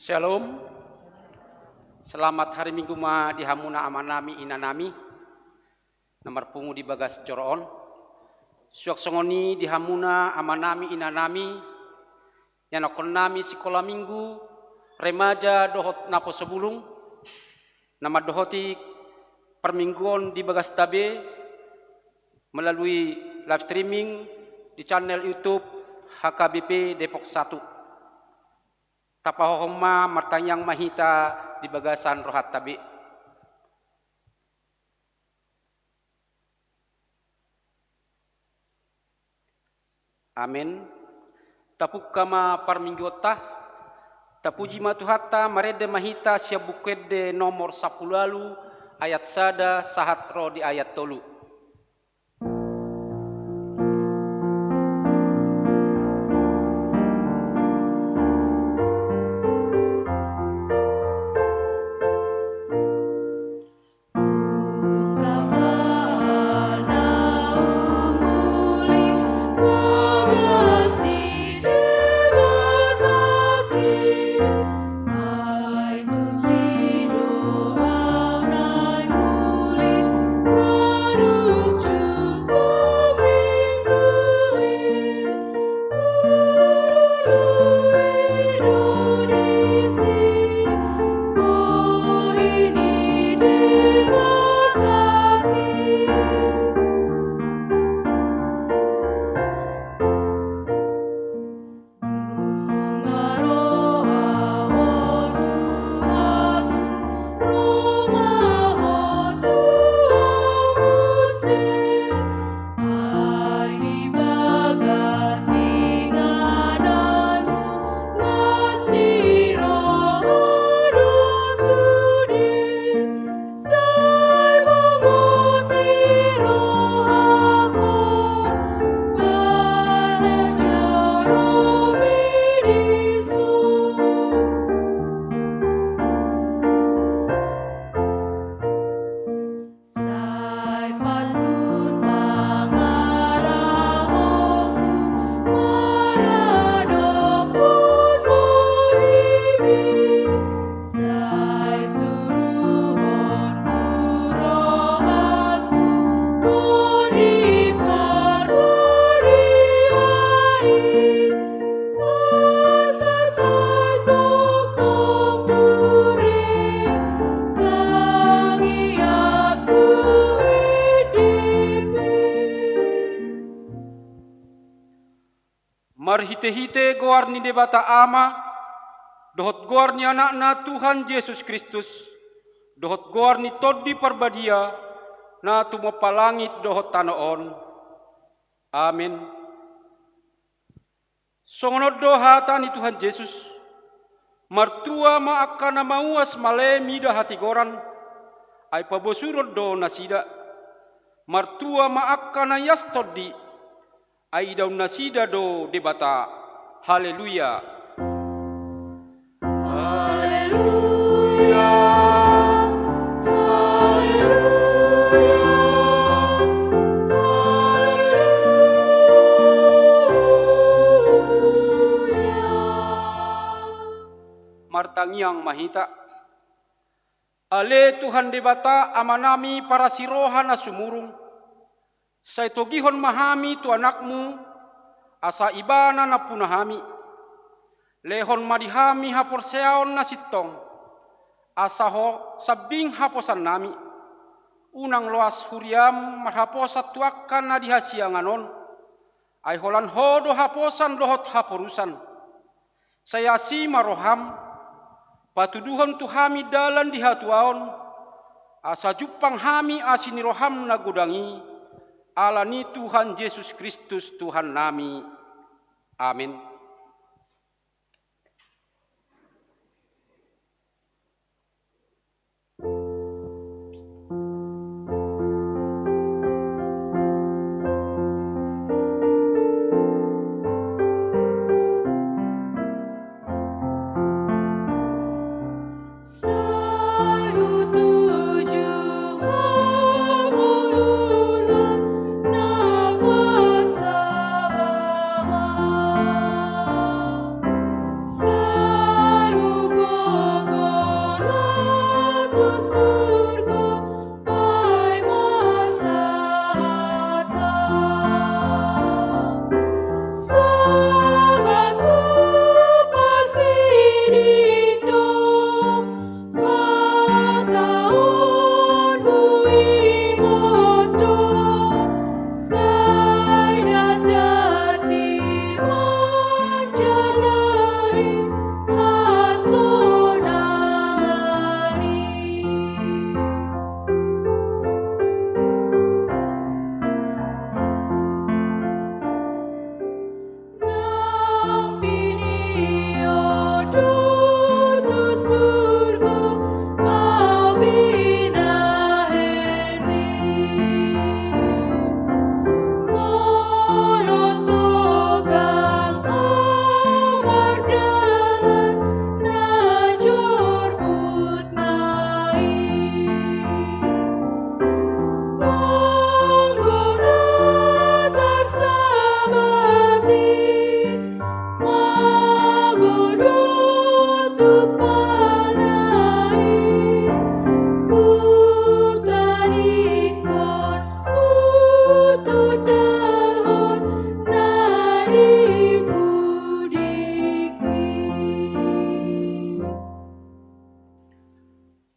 Shalom. Selamat hari Minggu ma di hamuna amanami inanami. Nomor pungu di bagas joroon. Suak songoni di hamuna amanami inanami. Yanakon nami sekolah minggu. Remaja dohot napo sebulung. Nama dohoti permingguan di bagas tabe. Melalui live streaming di channel YouTube HKBP Depok 1. Tapahohoma martanyang mahita di bagasan rohat tabi. Amin. Tapuk kama parminggota. Tapuji matuhata marede mahita siabukede nomor 10 lalu ayat sada sahat roh di ayat tolu. Marhite-hite goar ni debata ama, dohot goar ni anak-na Tuhan Yesus Kristus, dohot goar ni todi parbadia, na tumapalangit dohot tanoon. Amin. Songonod dohata ni Tuhan Yesus, martua maakana mauas male mida hati goran, ay pabosurod do nasida, martua maakana yastodi, ay daw nasida do debata. Haleluya. Haleluya. Haleluya. Haleluya. Martangiang mahita. Ale Tuhan debata amanami para sirohan na sumurung. Sa itogihon mahami tu anakmu, asa ibana na punahami. Lehon madihami haporseaon na sitong, asa ho sabing haposan nami. Unang loas huriam marhaposat tuakan na dihasianganon, ay holan hodo haposan dohot haporusan. Saya si maroham, patuduhon tuhami dalan dihatuaon, asa jupang hami asiniroham na gudangi, alani Tuhan Yesus Kristus Tuhan nami. Amin. Sayu tuju hanguluna nafasa bama.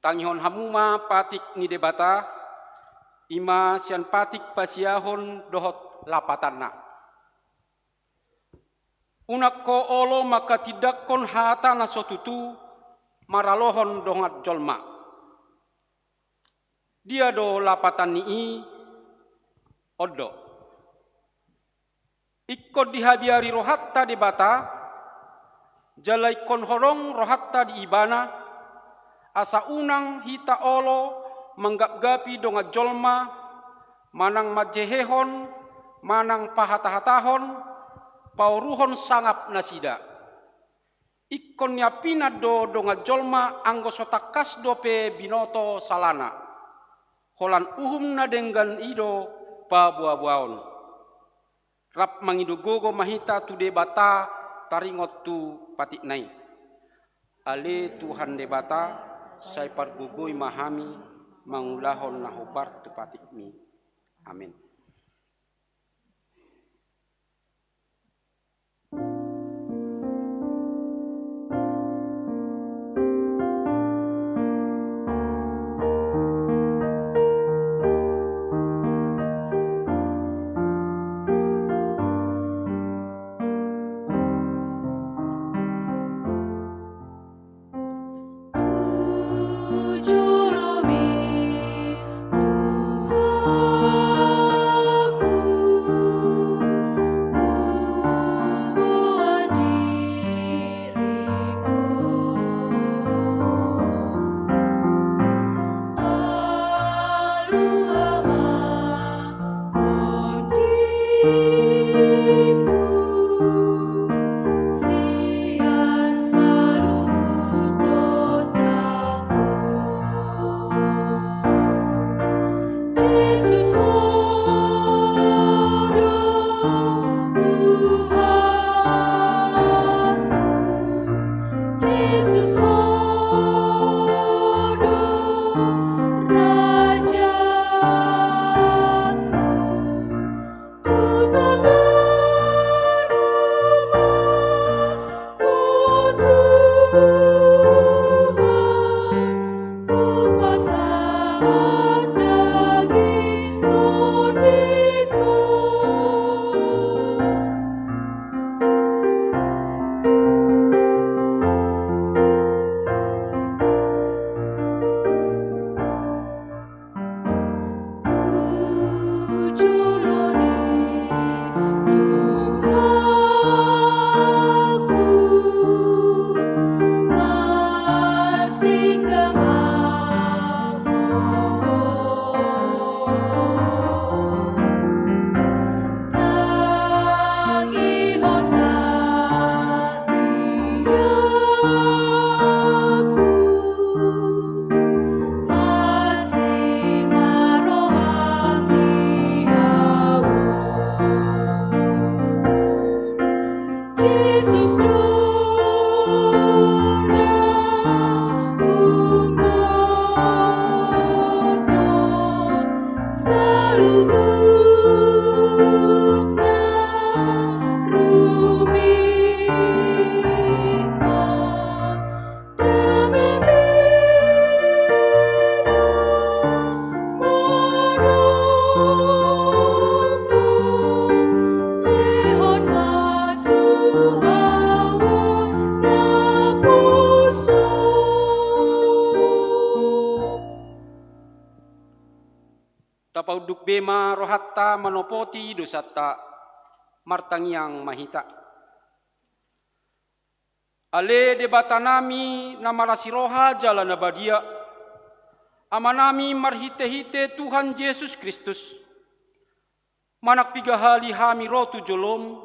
tangihon hamuma patik ngidebata, ima sian patik pasiahon dohot lapatanna. Unak ko olo maka tidak kon hata na sotutu maralohon dongat jolma. Dia do lapatan nii odo. Ikut dihabiari rohatta di bata, jalai kon horong rohatta di ibana, asa unang hita olo menggap-gapi dongat jolma, manang majehehon, manang pahatah-hatahon, pauruhon sangap nasida. Ikon yapina do dongat jolma anggo sotakas dope binoto salana. Holan uhum na denggan ido pabuah-buahon. Rap mangido gogo mahita tu debata taringot tu patik nai. Ale Tuhan debata sai pargugoi mahami mangulahon nahobar tu patik mi. Amin. Tapauduk bema rohatta manopoti dosata martangiang mahita. Ale debatanami namarasi roha jalan abadia. Amanami marhite-hite Tuhan Yesus Kristus. Manak pigahali hami rotu jolom.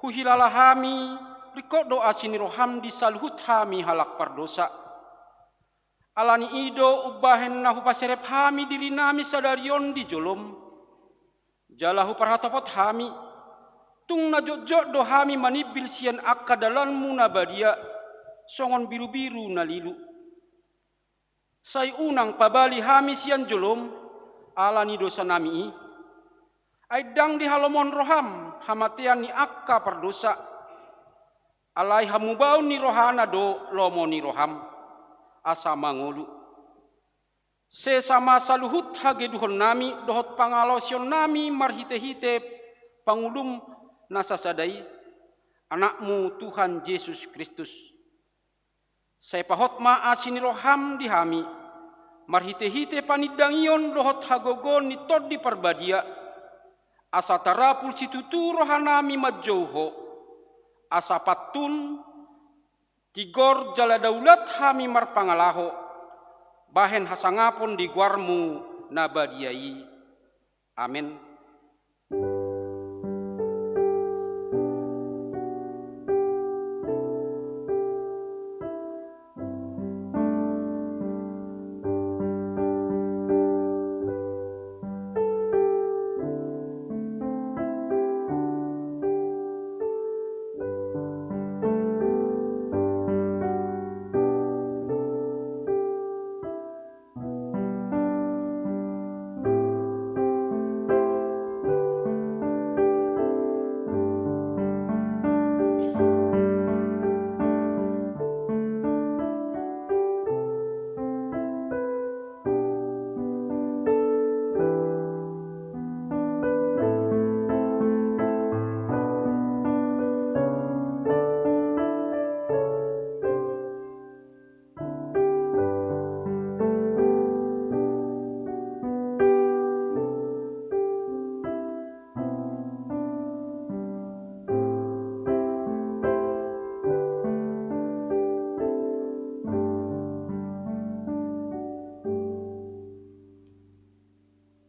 Huhilala hami rikodo asini roham di salhut hami halak pardosa. Alani ido ubahen nahu paserep hami diri nami sadarion di jolom. Jalahu parhatopot hami. Tung na jok do hami manibil sian akadalan munabadia. Songon biru-biru nalilu. Say unang pabali hami sian jolom. Alani dosa nami. Aidang di halomon roham. Hamatian ni akka pardosa. Alai hamubau ni rohana do lomo ni roham. Asa mangulu. Sesama saluhut hage duhon nami dohot pangalosion nami marhite-hite pangulum nasasadai anakmu Tuhan Yesus Kristus. Saya pahot ma asiniroham dihami marhite-hite panidangion dohot hagogon nitod di parbadia asa tarapul situtu rohanami majouho asa patun tigor jala daulat hami marpangalaho bahen hasangapon di guarmu nabadiai. Amin.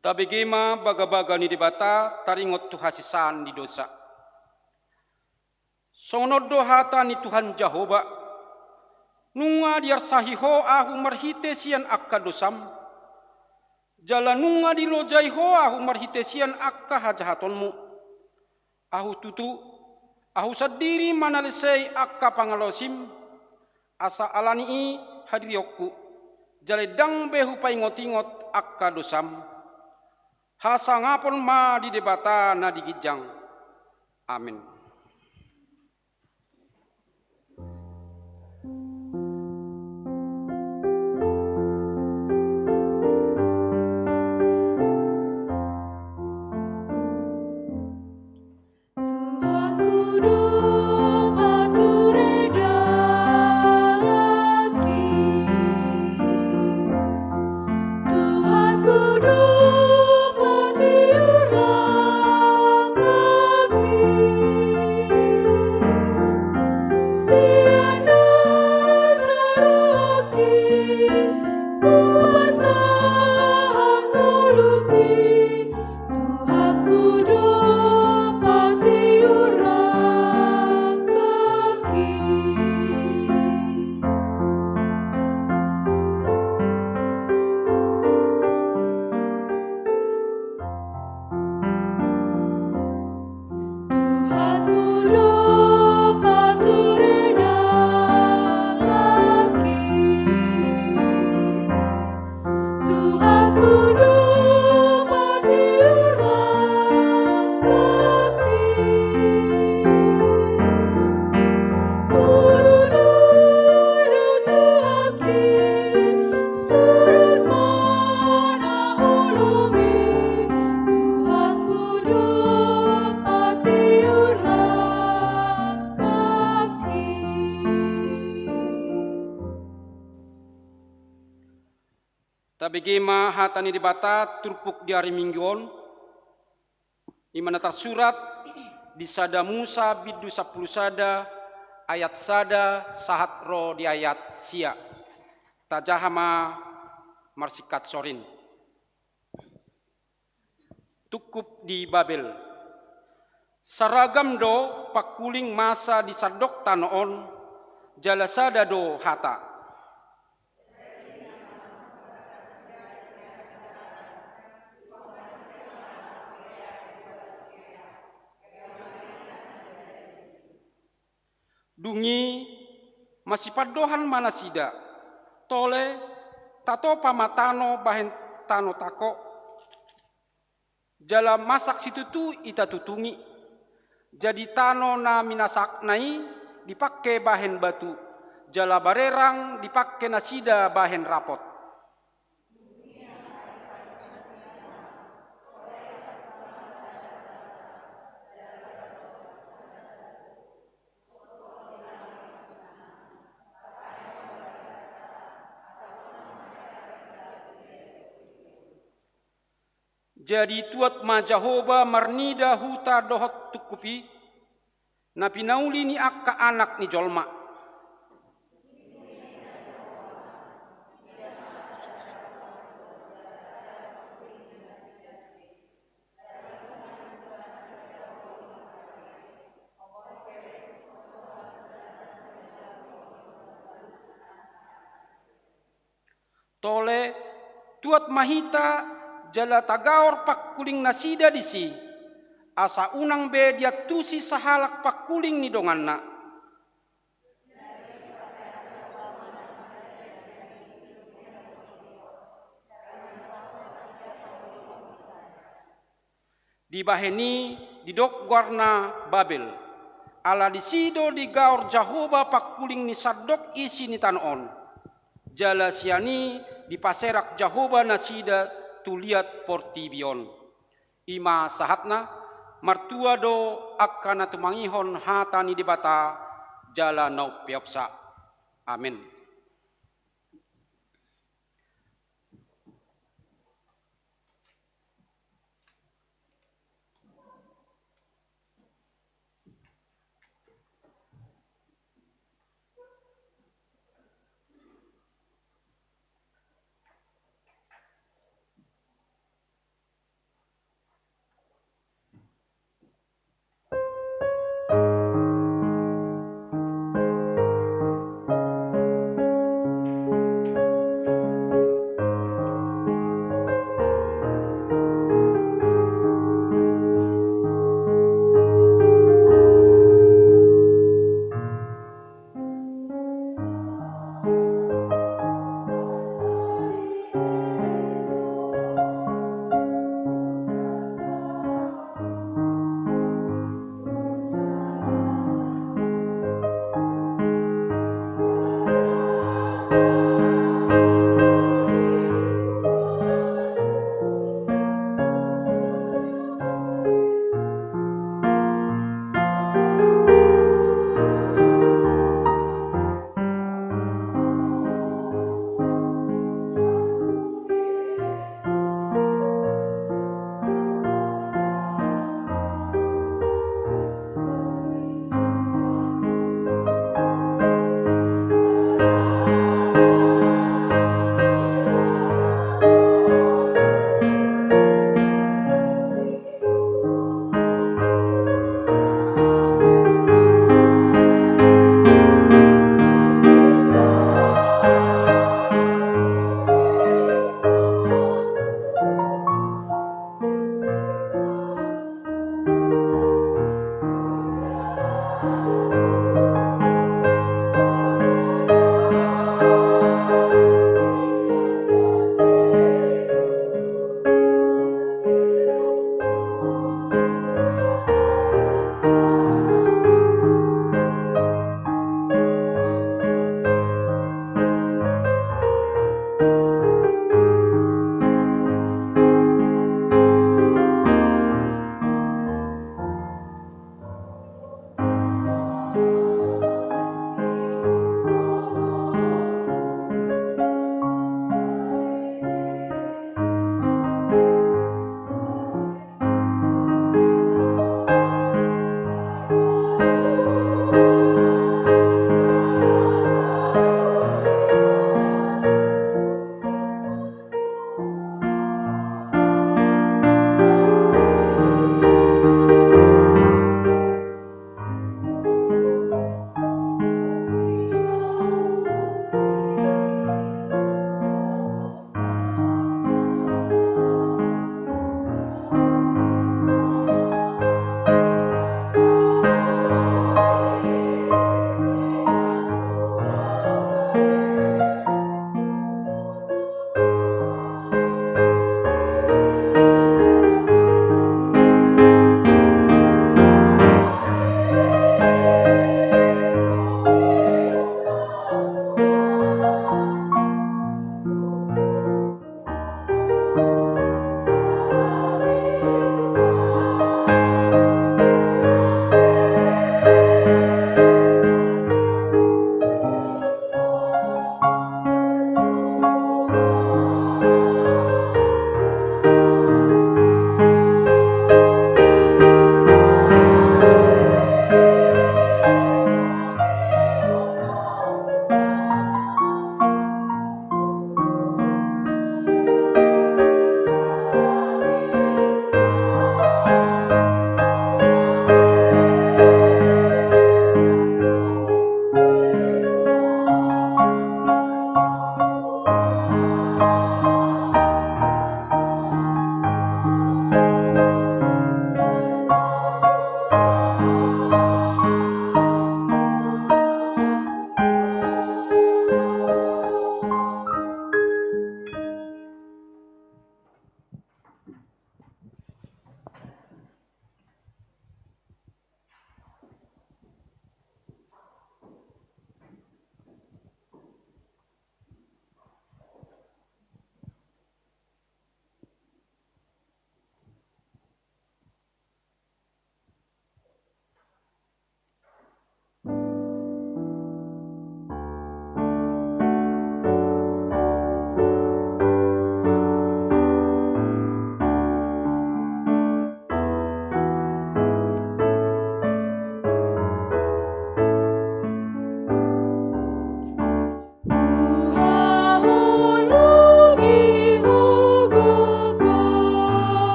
Tabegema baga-baga ni debata taringot tu hasisan di dosa. Sonodo hata ni Tuhan Jehovah. Nunga diar sahiho ahu marhite sian akka dosam. Jala nunga di lojaiho ahu marhite sian akka hajahatonmu. Ahu tutu, ahu sadiri manalisei akka pangalosim. Asa alani hadriokku. Jale dang behu paingot-ingot akka dosam. Hasangapon ma di debata na digijang. Amin. Tuhanku doa tu reda lagi. Tuhanku doa tiurlah kaki. Siana saraki puasa hakuluki. Tuhanku doa tiurlah kaki. Tuhanku doa tu reda lagi. Tuhanku doa tiurlah kaki. Ululu tuhaki surut mana holomi. Tuhanku doa tiurlah kaki. Tabegema hatani debata turpuk di hari mingguon. Imana tersurat di sada Musa bidu 10 sada ayat sada sahat ro di ayat sia. Tajahama marsikat sorin. Tukup di Babel. Saragam do pakuling masa di sadok tanoon jalasada do hata. Dungi masih padohan manasida tole tato pamatano bahen tano tako jala masak situ tu ita tutungi jadi tano na minasak nai dipakai bahen batu jala barerang dipakai nasida bahen rapot. Jadi tuat ma Jahoba marnida huta dohot tukupi, na pinauli ni akka anak ni jolma. Tole tuat mahita jala tagaor pakuling nasida disi, asa unang be dia tusi sahalak pakuling ni donganna. Di baheni di dok warna Babel, ala disido di gaor Jahoba pakuling ni sadok isi ni tanon. Jala siani di paserak Jahoba nasida tuliat portibion. Ima sahatna martua do akana tumangihon hatani di bata jala nau piopsa. Amin.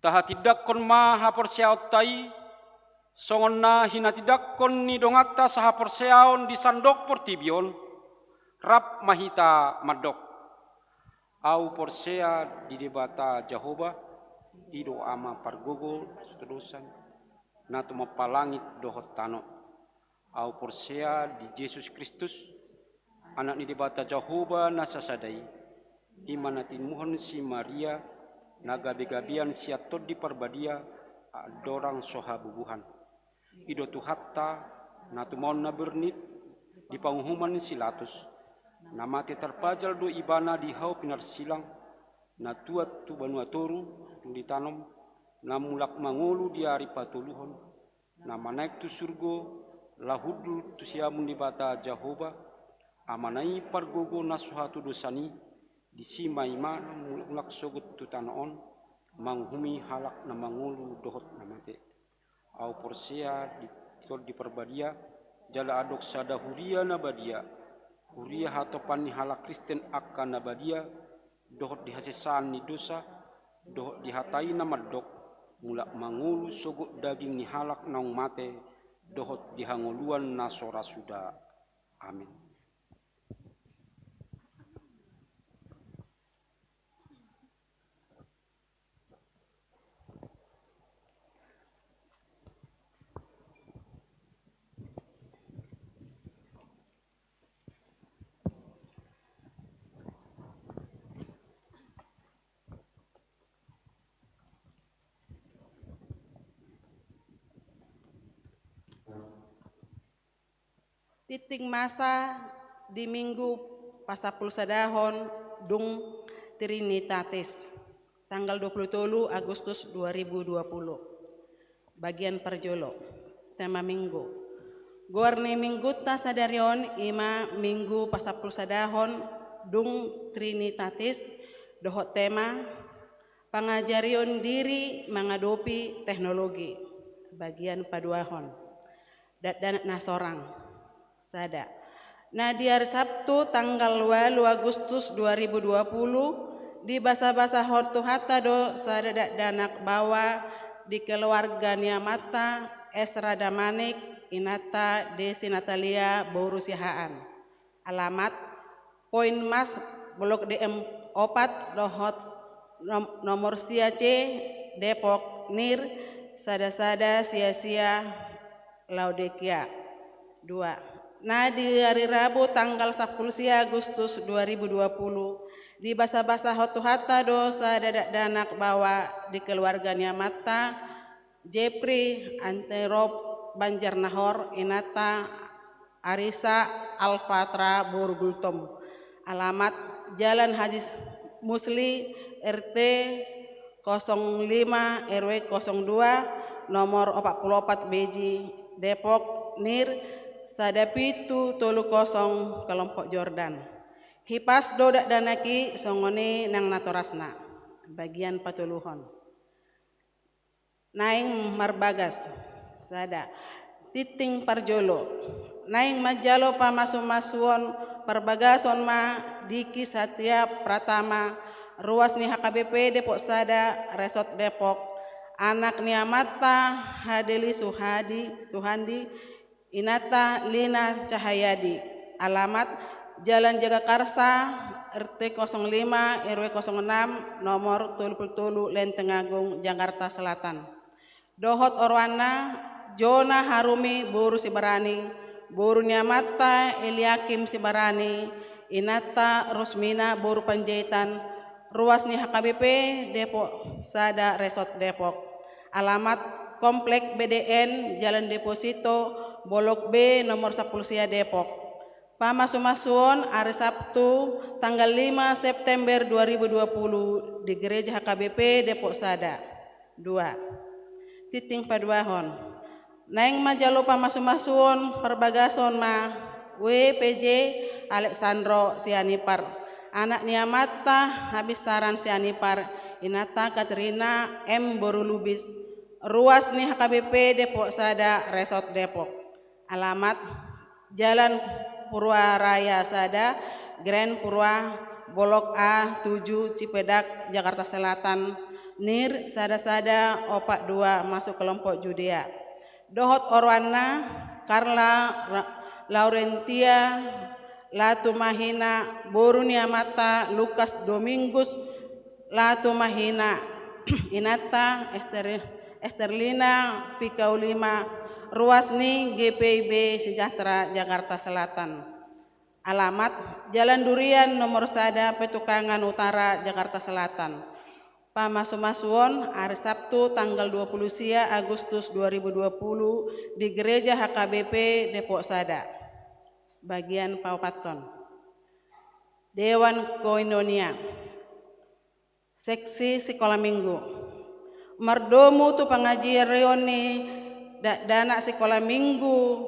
taha tidak kon ma haporseaot tai, songon na hina tidak kon ni dongata saha porseaon di sandok portibion, rap mahita madok. Au porsea di debata Jehovah, ido ama pargogo terusan, natu mapalangit dohot tano. Au porsea di Yesus Kristus, anak ni debata Jehovah nasasadai, imanatin muhon si Maria, nagabe-gabian siatot di parbadia, dorang soha bubuhan. Ido tuhatta, natu maun na bernit, di panghuman silatus. Namate terpajal do ibana di hau pinar silang, na tuat tu banua toru, tu ditanom, na mulak mangolu di hari patuluhon, na manaik tu surgo, lahudu tu siamun di bata Jehovah, amanai pargogo nasuhatu dosani, di sima imana mulak sogut tu tanaon, manghumi halak na mangolu dohot namate. Au porsea di perbadia, jala adok sada huria na badia, huria hatopan ni halak Kristen akan nabadia, dohot dihasesan ni dosa, dohot dihatai na madok, mulak mangulu sogok daging ni halak naung mate, dohot dihangoluan na sora suda. Amin. Titing masa di Minggu Pasapul Sadahon Dung Trinitatis tanggal 27 Agustus 2020. Bagian perjolo. Tema minggu. Gorni minggu ta sadarion ima Minggu Pasapul Sadahon Dung Trinitatis dohot tema pangajarion diri mengadopi teknologi. Bagian paduahon. Dan nasorang. Sada. Nah di hari Sabtu tanggal 8 Agustus 2020 di basa-basa hortu hatta do sada danak bawa di keluarga Niamata Esra Damanik Inata Desi Natalia Borusihaan. Alamat Poin Mas Blok DM 4 dohot nomor sia C Depok Nir sada-sada sia-sia Laudekia 2. Nah di hari Rabu tanggal 10 Agustus 2020 di basa-basa hotu hatta dosa dadak danak bawa di keluarga Niamata Jepri Anterop Banjarnahor Inata Arisa Alpatra Burgultom. Alamat Jalan Haji Musli RT 05 RW 02 nomor 44 Beji Depok Nir Sadapitu tolu kosong kelompok Jordan. Hipas dodak danaki songone nang natorasna. Bagian patuluhon. Naing marbagas. Sada. Titing parjolo. Naing majalo pamasumasuon perbagason ma Diki Satya Pratama ruas ni HKBP Depok Sada Resort Depok. Anak Niamata Hadeli Suhandi Inata Lina Cahayadi. Alamat Jalan Jagakarsa RT 05 RW 06 nomor 77 Lenteng Agung Jakarta Selatan. Dohot Orwana Jona Harumi Buru Sibarani Buru Niamata Eliakim Sibarani Inata Rusmina Buru Panjaitan ruas ni HKBP Depok Sada Resort Depok. Alamat Komplek BDN Jalan Deposito Bolok B nomor 10 Sia Depok. Pamasumasuon hari Sabtu tanggal 5 September 2020 di Gereja HKBP Depok Sada. 2. Titing paduahon. Naing majalo pamasumasuon perbagason ma WPJ Alexandro Sianipar. Anak Niamata habis saran Sianipar Inata Katrina M Borulubis. Ruas nih HKBP Depok Sada Resort Depok. Alamat Jalan Purwaraya Sada Grand Purwa Bolok A 7 Cipedak Jakarta Selatan Nir sada-sada opak dua masuk kelompok Judea. Dohot Orwana, Carla Laurentia, Latu Mahina, Borunia Mata, Lukas Domingus, Latu Mahina, Inata, Esterlina, Pikaulima, Ruasni, GPIB Sejahtera, Jakarta Selatan. Alamat Jalan Durian nomor sada, Petukangan Utara, Jakarta Selatan. Pamasumasuon hari Sabtu tanggal 20 Agustus 2020 di Gereja HKBP Depok Sada. Bagian Paupaton. Dewan Koinonia. Seksi Sekolah Minggu. Merdomu tu pengajian reoni dana sekolah minggu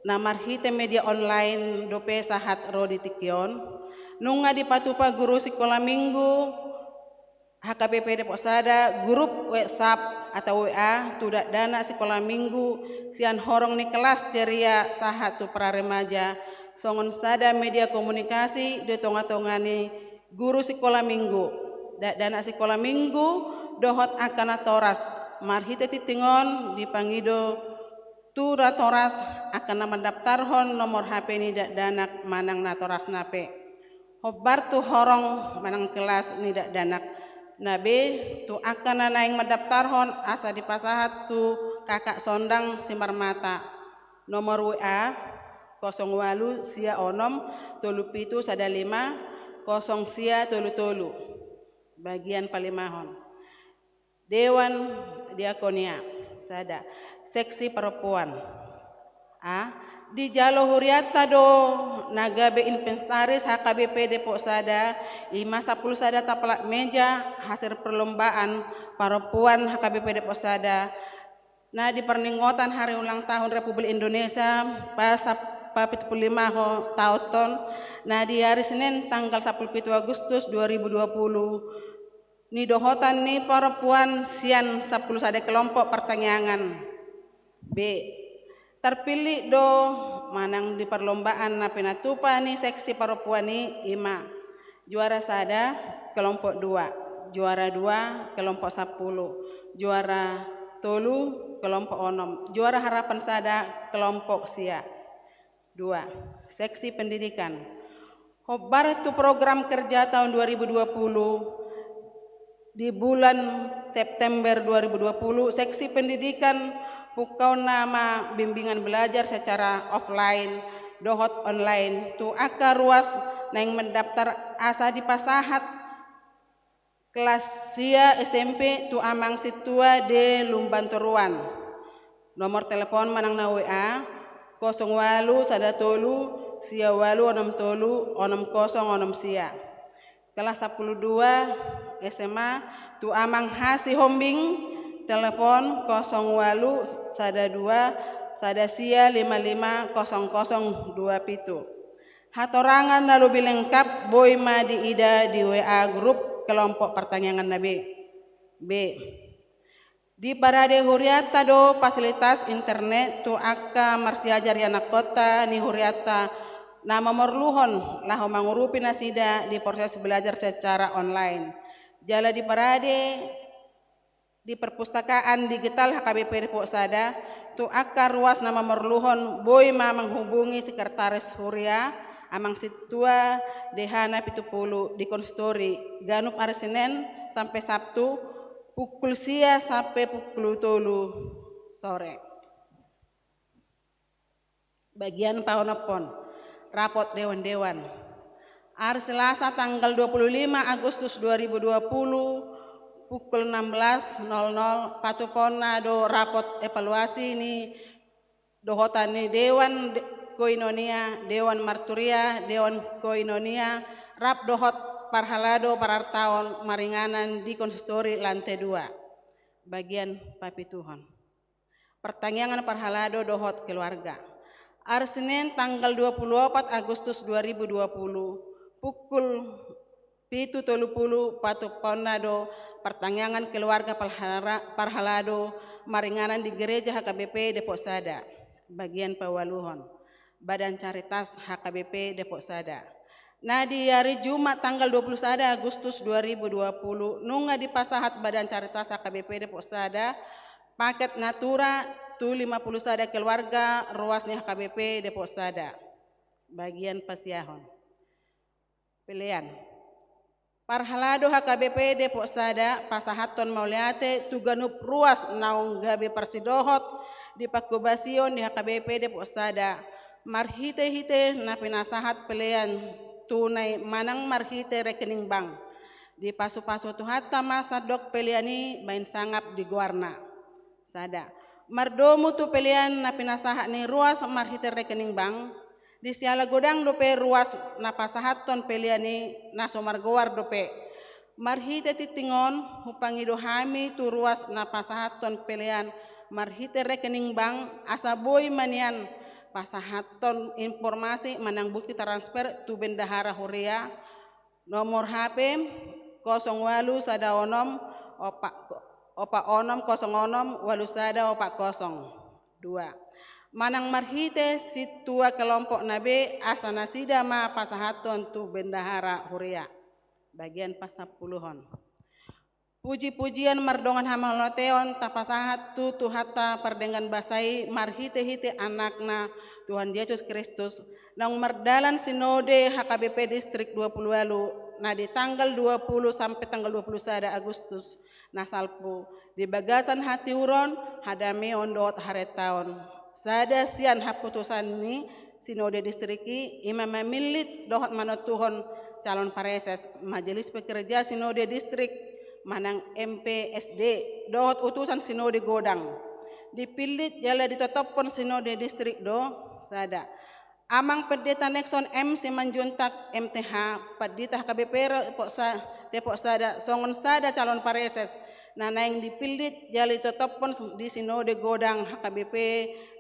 namar hite media online dope sahat rodi tikion. Nunga dipatupa guru sekolah minggu HKBP Depok Sada, grup WhatsApp atau WA tidak dana sekolah minggu sian horong ni kelas ceria sahat tu para remaja songon sada media komunikasi de tonga-tongani guru sekolah minggu dana sekolah minggu dohot akana toras marhite titingon dipangido tura toras akan mendaftarhon nomor HP ni danak manang na toras nape hobar tu horong manang kelas ni danak nabe tu akan naing mendaftarhon asa di pasahat tu kakak sondang simar mata nomor WA 08 sia onom tolu pitu sada 5 0 sia tolu tolu bagian palimahon. Dewan Diakonia sada seksi perempuan di Jalo Huriata do Nagabe Inventaris HKBP Depok Sada ima 10 sada tapalak meja hasil perlombaan perempuan HKBP Depok Sada nah di perninggotan hari ulang tahun Republik Indonesia pas 75 tahun nah di hari Senin tanggal 17 Agustus 2020 ni dohotan ni perempuan sian 10 sada kelompok pertanyaan B terpilih do manang di perlombaan napinatupa ni seksi perempuan ni ima juara sada kelompok 2 juara 2 kelompok 10 juara tolu kelompok onom juara harapan sada kelompok sia 2 seksi pendidikan hobar tu program kerja tahun 2020 di bulan September 2020 seksi pendidikan pukau nama bimbingan belajar secara offline dohot online tu aka ruas naing mendaftar asa di pasahat kelas sia SMP tu amang situa de Lumbanturuan nomor telepon manang na WA 08 sada tolu sia 8 6 tolu 6 0 6 sia kelas 12 SMA tu amang hasi hombing telepon 08 sada 2 sada sia 55 00 2 pitu. Hatorangan lalu lengkap boy ma di ida di WA grup kelompok pertanyaan nabi. B. Di Parade Huriata do fasilitas internet tu aka marsiajar anak kota ni Huriata nama merluhon lah mengurupi nasida di proses belajar secara online. Jala di Parade di perpustakaan digital HKBP Depok Sada tu akar ruas nama merluhon boy ma menghubungi sekretaris Huria amang situa dehana pitupulu di konstori ganup hari Senin sampai Sabtu pukul sia sampai pukul tolu sore. Bagian paonopon rapot dewan-dewan hari Selasa tanggal 25 Agustus 2020 pukul 16.00 patupona do rapot evaluasi ni dohotan ni Dewan Koinonia, Dewan Marturia, Dewan Koinonia, rap dohot parhalado parartaon maringanan di konsistori lantai 2 bagian papituhon. Pertanyaan parhalado dohot keluarga. Hari Senin tanggal 24 Agustus 2020 pukul 7.30 patupona do pertanyaan keluarga parhalado maringanan di gereja HKBP Depok Sada bagian Pawaluhon Badan Caritas HKBP Depok Sada Nah di hari Jumat tanggal 21 Agustus 2020 nunga di pasahat Badan Caritas HKBP Depok Sada paket natura tu 50 sada keluarga ruasnya HKBP Depok Sada bagian Pasiahon. Pilihan Parhalado HKBP Depok Sada pasahaton mauliate tuganup ruas naung gabe persidohot di Pakubasion di HKBP Depok Sada marhite-hite na pinasahat pilihan tunai manang marhite rekening bank di pasu-pasu tuhata masa dok piliani main sangap di guarna sada mardomu tu pilihan na pinasahat ni ruas marhite rekening bank di siala godang dope ruas na pasahaton peliani na somargoar dope marhite titingon hupangido hami tu ruas na pasahaton pelian marhite rekening bank asaboy manian pasahaton informasi manang bukti transfer tu bendahara Huria nomor HP 08 sada onom opa onom 06 walu sada opa kosong 2 manang marhite situa kelompok nabe asana sida ma pasahaton tu bendahara Huria bagian pasapuluhon puji-pujian mardongan hamaloteon tapasahat tu tuhata perdengan basai marhite-hite anakna Tuhan Yesus Kristus nang merdalan sinode HKBP distrik 20 lalu nah di tanggal 20 sampai tanggal 21 Agustus nasalpu di bagasan hati uron hadame ondot haretaon sada sian haputusan ni sinode distriki imam memilit dohot manotuhon calon pareses majelis pekerja sinode distrik manang MPSD dohot utusan sinode godang dipilit jala ditotopon sinode distrik do sada amang pendeta Nexon M Simanjuntak MTH padita KBP Depok Sada songon sada calon pareses nah yang dipilit jali tetopon di sinode godang HKBP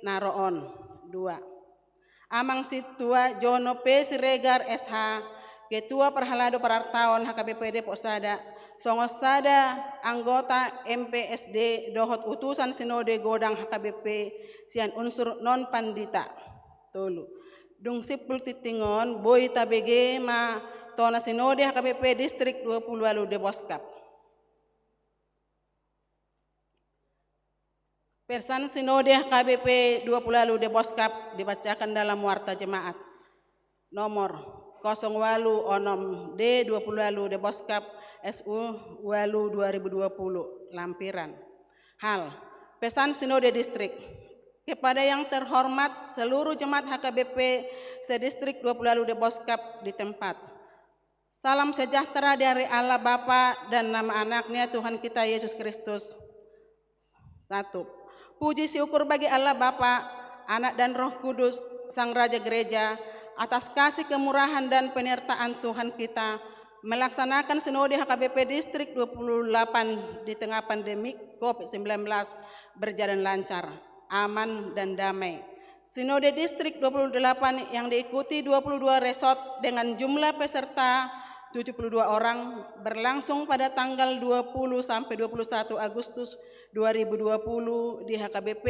Naroon 2 amang situa Jono P Siregar SH ketua perhalado perartaon HKBP Depok Sada songo sada anggota MPSD dohot utusan sinode godang HKBP sian unsur non pandita tolu dung sipul titingon boy tabege ma tona sinode HKBP distrik 20 lalu de Boskap Persan sinode HKBP 20 lalu de Boskap dibacakan dalam warta jemaat nomor 08 onom D 20 lalu de Boskap SU Walu 2020 lampiran hal pesan sinode distrik kepada yang terhormat seluruh jemaat HKBP sedistrik 20 lalu de Boskap di tempat salam sejahtera dari Allah Bapa dan nama anaknya Tuhan kita Yesus Kristus 1 puji syukur bagi Allah Bapa, Anak dan Roh Kudus, Sang Raja Gereja, atas kasih kemurahan dan penyertaan Tuhan kita melaksanakan sinode HKBP Distrik 28 di tengah pandemi COVID-19 berjalan lancar, aman dan damai. Sinode Distrik 28 yang diikuti 22 resort dengan jumlah peserta 72 orang berlangsung pada tanggal 20 sampai 21 Agustus 2020 di HKBP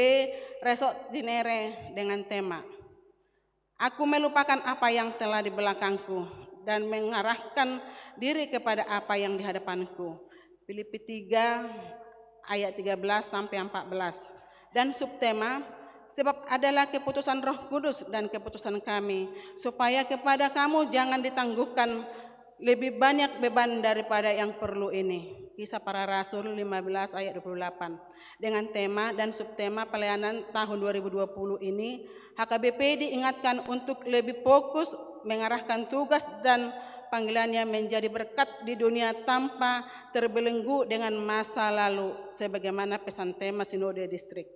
Resort Jinere dengan tema Aku melupakan apa yang telah di belakangku dan mengarahkan diri kepada apa yang di hadapanku. Filipi 3 ayat 13 sampai 14. Dan subtema sebab adalah keputusan Roh Kudus dan keputusan kami supaya kepada kamu jangan ditangguhkan lebih banyak beban daripada yang perlu ini. Kisah Para Rasul 15 ayat 28. Dengan tema dan subtema pelayanan tahun 2020 ini, HKBP diingatkan untuk lebih fokus mengarahkan tugas dan panggilannya menjadi berkat di dunia tanpa terbelenggu dengan masa lalu sebagaimana pesan tema Sinode Distrik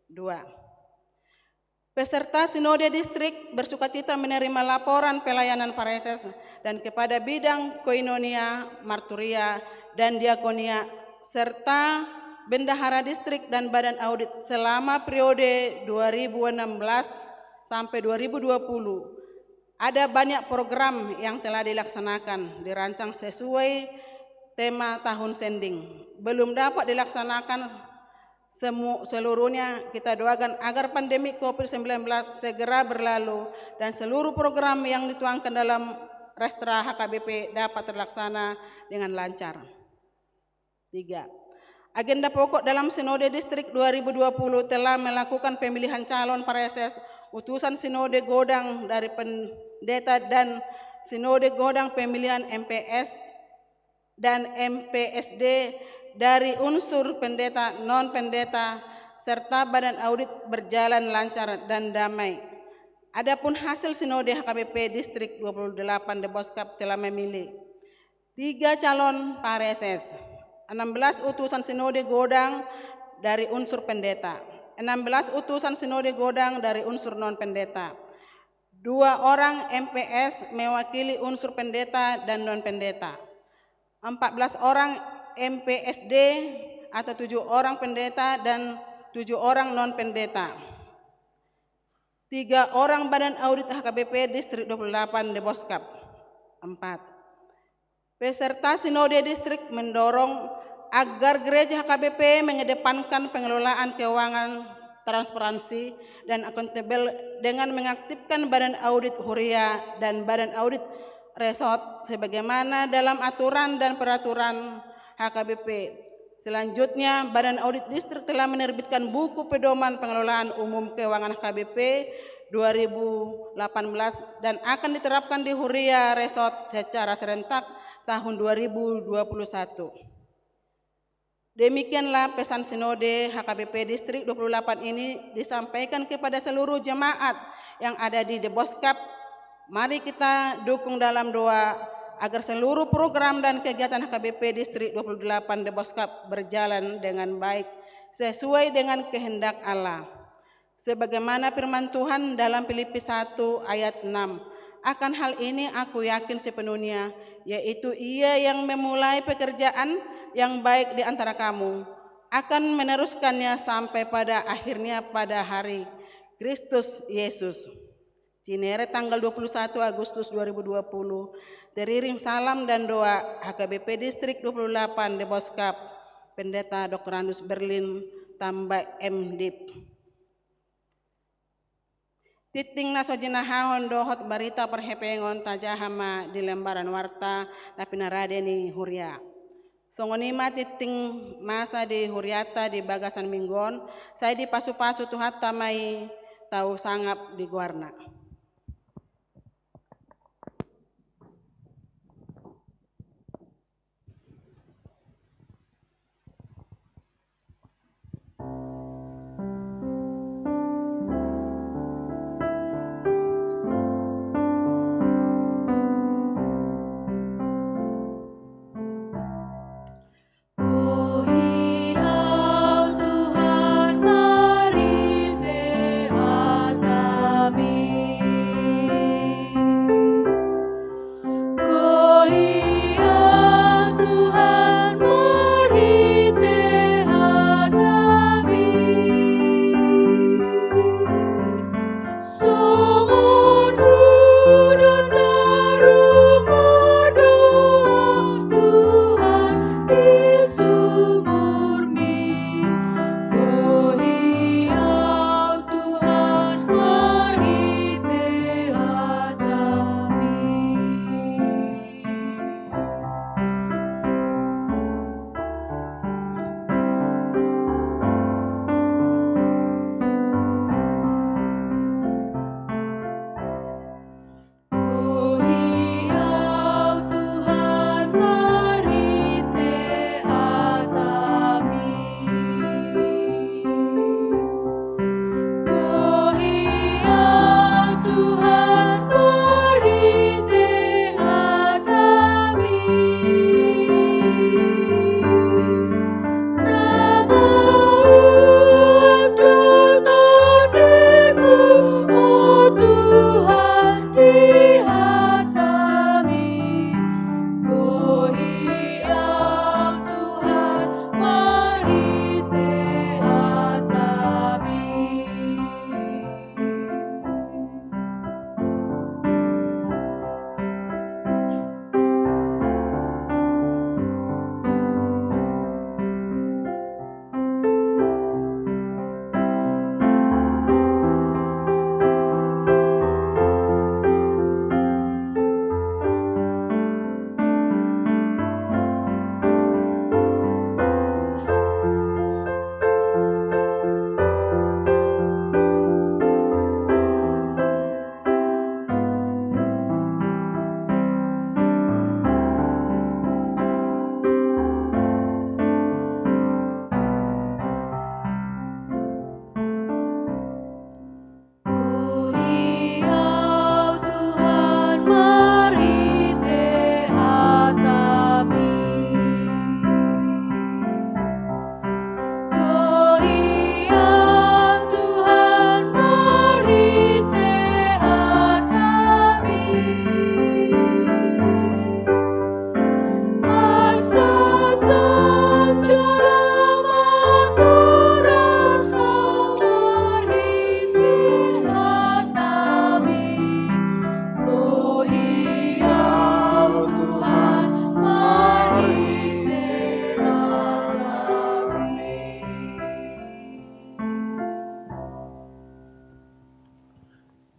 2. Peserta Sinode Distrik bersukacita menerima laporan pelayanan pareses dan kepada bidang koinonia, marturia, dan diakonia serta bendahara distrik dan badan audit selama periode 2016 sampai 2020. Ada banyak program yang telah dilaksanakan, dirancang sesuai tema tahun sending. Belum dapat dilaksanakan seluruhnya, kita doakan agar pandemi COVID-19 segera berlalu dan seluruh program yang dituangkan dalam Restra HKBP dapat terlaksana dengan lancar. 3. Agenda pokok dalam Sinode Distrik 2020 telah melakukan pemilihan calon pareses utusan Sinode Godang dari pendeta dan Sinode Godang pemilihan MPS dan MPSD dari unsur pendeta, non-pendeta, serta badan audit berjalan lancar dan damai. Adapun hasil Sinode HKBP Distrik 28 Deboskap telah memilih 3 calon pareses, 16 utusan Sinode Godang dari unsur pendeta, 16 utusan Sinode Godang dari unsur non-pendeta, 2 orang MPS mewakili unsur pendeta dan non-pendeta, 14 orang MPSD atau 7 orang pendeta dan 7 orang non-pendeta, 3 orang badan audit HKBP Distrik 28 Deboskap. 4. Peserta Sinode Distrik mendorong agar gereja HKBP mengedepankan pengelolaan keuangan transparansi dan akuntabel dengan mengaktifkan badan audit Huria dan badan audit resort sebagaimana dalam aturan dan peraturan HKBP. Selanjutnya, Badan Audit Distrik telah menerbitkan buku pedoman pengelolaan umum keuangan HKBP 2018 dan akan diterapkan di Huria Resort secara serentak tahun 2021. Demikianlah pesan Sinode HKBP Distrik 28 ini disampaikan kepada seluruh jemaat yang ada di Deboskap. Mari kita dukung dalam doa agar seluruh program dan kegiatan HKBP Distrik 28 Deboskap berjalan dengan baik sesuai dengan kehendak Allah. Sebagaimana firman Tuhan dalam Filipi 1 ayat 6, akan hal ini aku yakin sepenuhnya, yaitu Ia yang memulai pekerjaan yang baik di antara kamu akan meneruskannya sampai pada akhirnya pada hari Kristus Yesus. Cinere tanggal 21 Agustus 2020. Teriring salam dan doa HKBP Distrik 28 Deboskap, Pendeta Dr. Andus Berlin Tambah MDip. Titing nasojinahahon dohot barita perhepengon tajahama di lembaran warta napinaradeni Huria. Songonima titing masa di Huriata di Bagasan Minggon, saya di pasu-pasu tuhat tamai tahu sangap di Guarna. Tuhan mari te atami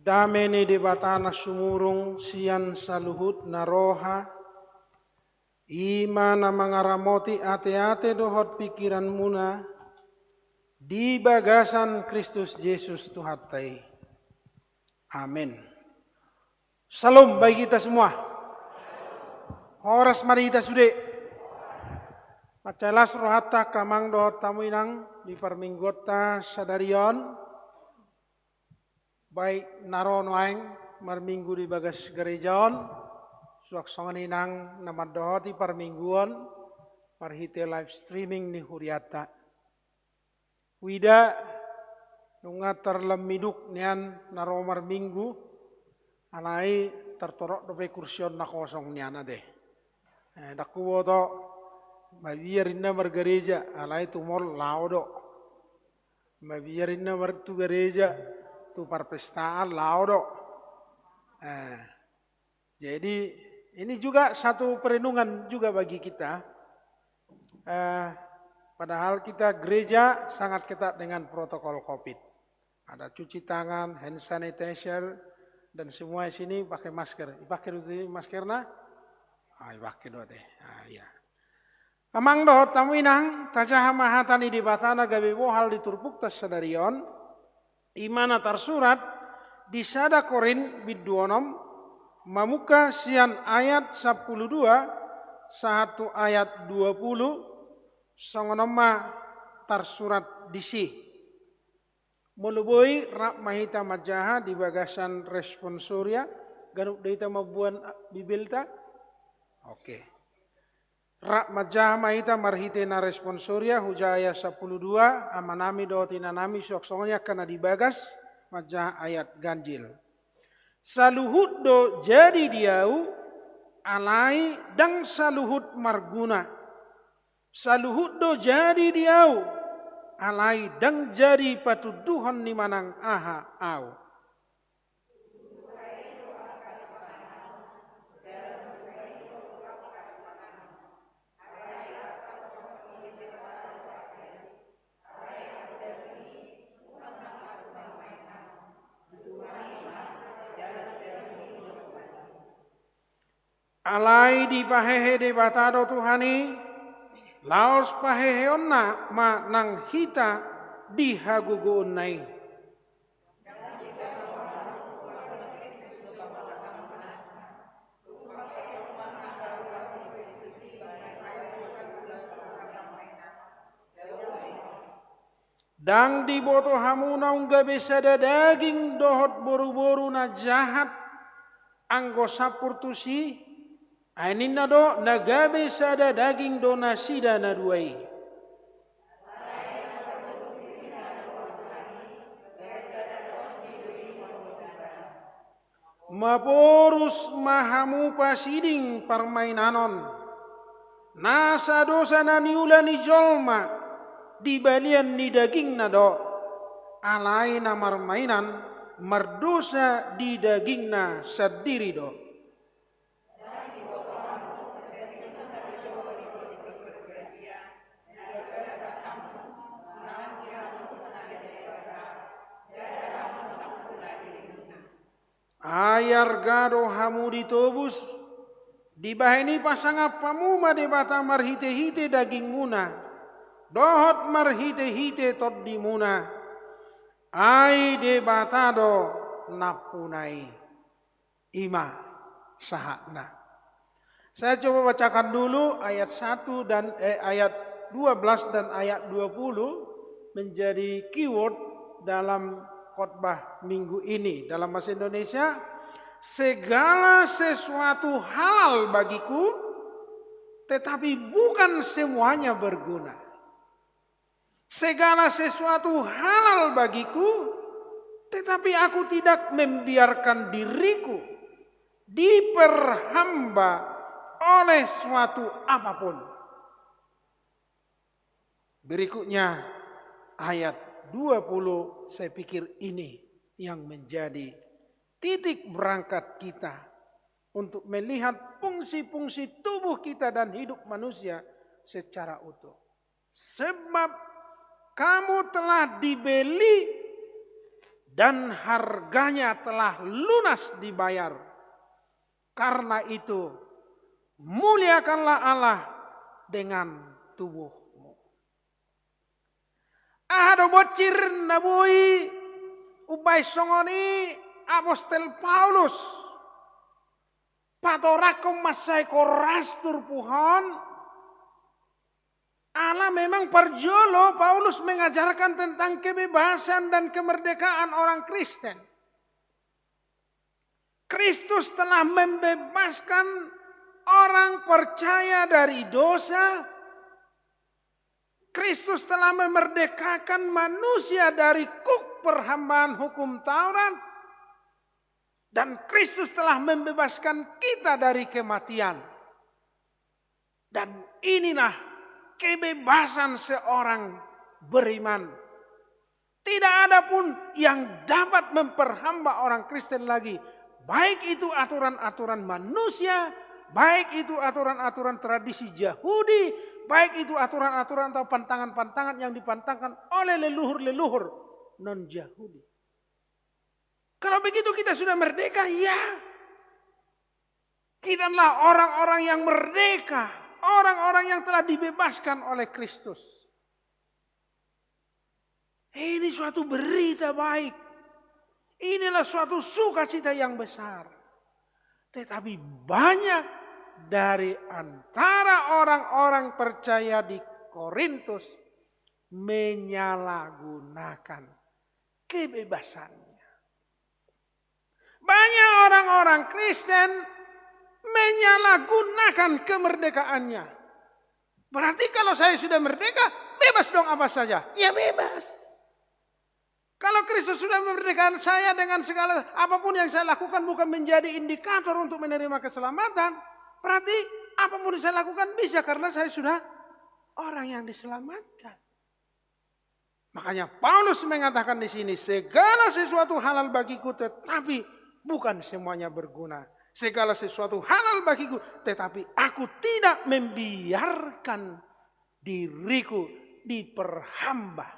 damene de batana sumurung sian saluhut naroha, imana mangaramoti ate-ate dohot pikiran muna, di bagasan Kristus Yesus Tuhatai. Amin. Salam bagi kita semua. Horas mari kita sude. Macalas rohata kamang dohot tamu inang di parminggota sadarion. Baik naron waeng marminggu di bagas gerejaon. Suak songan inang nama dohot di parmingguan. Parhite live streaming ni huriata. Wida nunga terlemiduk nian naro marminggu. Alai tertorok dope kursion na kosong niana deh. Daku boto mabiyarinna bergereja alai tumol laudo. Mabiyarinna bertu gereja tu perpestaan laudo. Jadi ini juga satu perenungan juga bagi kita. Padahal kita gereja sangat ketat dengan protokol COVID. Ada cuci tangan, hand sanitizer, dan semua di sini pakai masker. Pakai itu maskerna? Pakai doa deh. Ya. Amang doh tamu inang tajaha mahatani di batana gawe bohal di turpuk tas sadarion. Imana tersurat di sada Korin biduonom mamuka sian ayat 12 satu ayat 20 songonoma tersurat disi. Moluboi rak mahita majaha di bagasan responsoria ganuk deita mabuan bibelta. Oke. Rak majaha mahita marhite na responsoria hujaya 12 amanami dotina nami soksongnya kana dibagas majaha ayat ganjil. Saluhut do jadi diau alai dang saluhut marguna. Saluhut do jadi diau alai dang jadi patuduhan ni manang aha au. Alai di pahehe de batado Tuhani, laos paheheonna ma nang hita di haguguun nai. Dang di boto hamuna ungga besada daging dohot boru-boru na jahat anggo sapurtusi. Ainin na do nagabe sada daging do nasida na duai. Maporus mahamu pasiding permainanon. Nasa dosa na niula ni jolma di balian ni daging na do. Alai na marmainan mardosa di daging na sendiri do. Ayar gado hamu ditobus dibahini pasanga pamuma de bata marhite-hite daging muna dohot marhite-hite tot di muna ai de batado napunai ima sahakna. Saya coba bacakan dulu ayat 1 dan ayat 12 dan ayat 20 menjadi keyword dalam khotbah minggu ini dalam bahasa Indonesia. Segala sesuatu halal bagiku, tetapi bukan semuanya berguna. Segala sesuatu halal bagiku, tetapi aku tidak membiarkan diriku diperhamba oleh suatu apapun. Berikutnya ayat 20, saya pikir ini yang menjadi titik berangkat kita untuk melihat fungsi-fungsi tubuh kita dan hidup manusia secara utuh. Sebab kamu telah dibeli dan harganya telah lunas dibayar. Karena itu, muliakanlah Allah dengan tubuhmu. Ahado bocir nabui ubay songoni Apostol Paulus. Patorakom masay korastur puhon. Allah memang parjolo, Paulus mengajarkan tentang kebebasan dan kemerdekaan orang Kristen. Kristus telah membebaskan orang percaya dari dosa. Kristus telah memerdekakan manusia dari kuk perhambaan hukum Taurat. Dan Kristus telah membebaskan kita dari kematian. Dan inilah kebebasan seorang beriman. Tidak ada pun yang dapat memperhamba orang Kristen lagi. Baik itu aturan-aturan manusia, baik itu aturan-aturan tradisi Yahudi, baik itu aturan-aturan atau pantangan-pantangan yang dipantangkan oleh leluhur-leluhur non-Yahudi. Kalau begitu kita sudah merdeka, ya. Kita adalah orang-orang yang merdeka. Orang-orang yang telah dibebaskan oleh Kristus. Ini suatu berita baik. Inilah suatu sukacita yang besar. Tetapi banyak dari antara orang-orang percaya di Korintus menyalahgunakan kebebasannya. Banyak orang-orang Kristen menyalahgunakan kemerdekaannya. Berarti kalau saya sudah merdeka, bebas dong apa saja. Ya bebas. Kalau Kristus sudah memerdekakan saya dengan segala apapun yang saya lakukan bukan menjadi indikator untuk menerima keselamatan. Berarti apapun yang saya lakukan bisa karena saya sudah orang yang diselamatkan. Makanya Paulus mengatakan di sini, segala sesuatu halal bagiku tetapi bukan semuanya berguna. Segala sesuatu halal bagiku, tetapi aku tidak membiarkan diriku diperhamba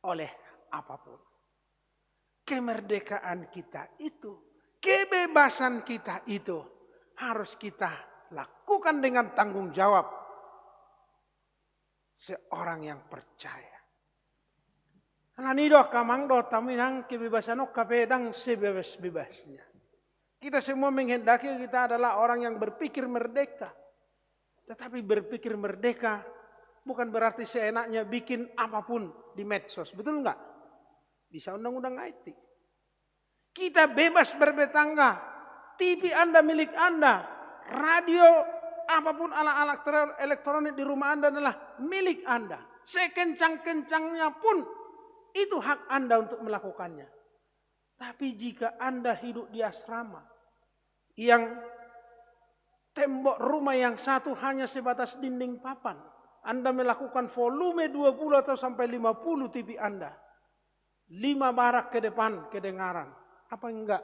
oleh apapun. Kemerdekaan kita itu, kebebasan kita itu harus kita lakukan dengan tanggung jawab seorang yang percaya. Nanido kamang do taminang kebebasan kapedang sebebas-bebasnya. Kita semua menghendaki kita adalah orang yang berpikir merdeka. Tetapi berpikir merdeka bukan berarti seenaknya bikin apapun di medsos. Betul enggak? Bisa undang-undang IT. Kita bebas bertetangga. TV Anda milik Anda. Radio, apapun alat-alat elektronik di rumah Anda adalah milik Anda. Sekencang-kencangnya pun itu hak Anda untuk melakukannya. Tapi jika Anda hidup di asrama yang tembok rumah yang satu hanya sebatas dinding papan, Anda melakukan volume 20 atau sampai 50 TV Anda, 5 barak ke depan kedengaran, apa enggak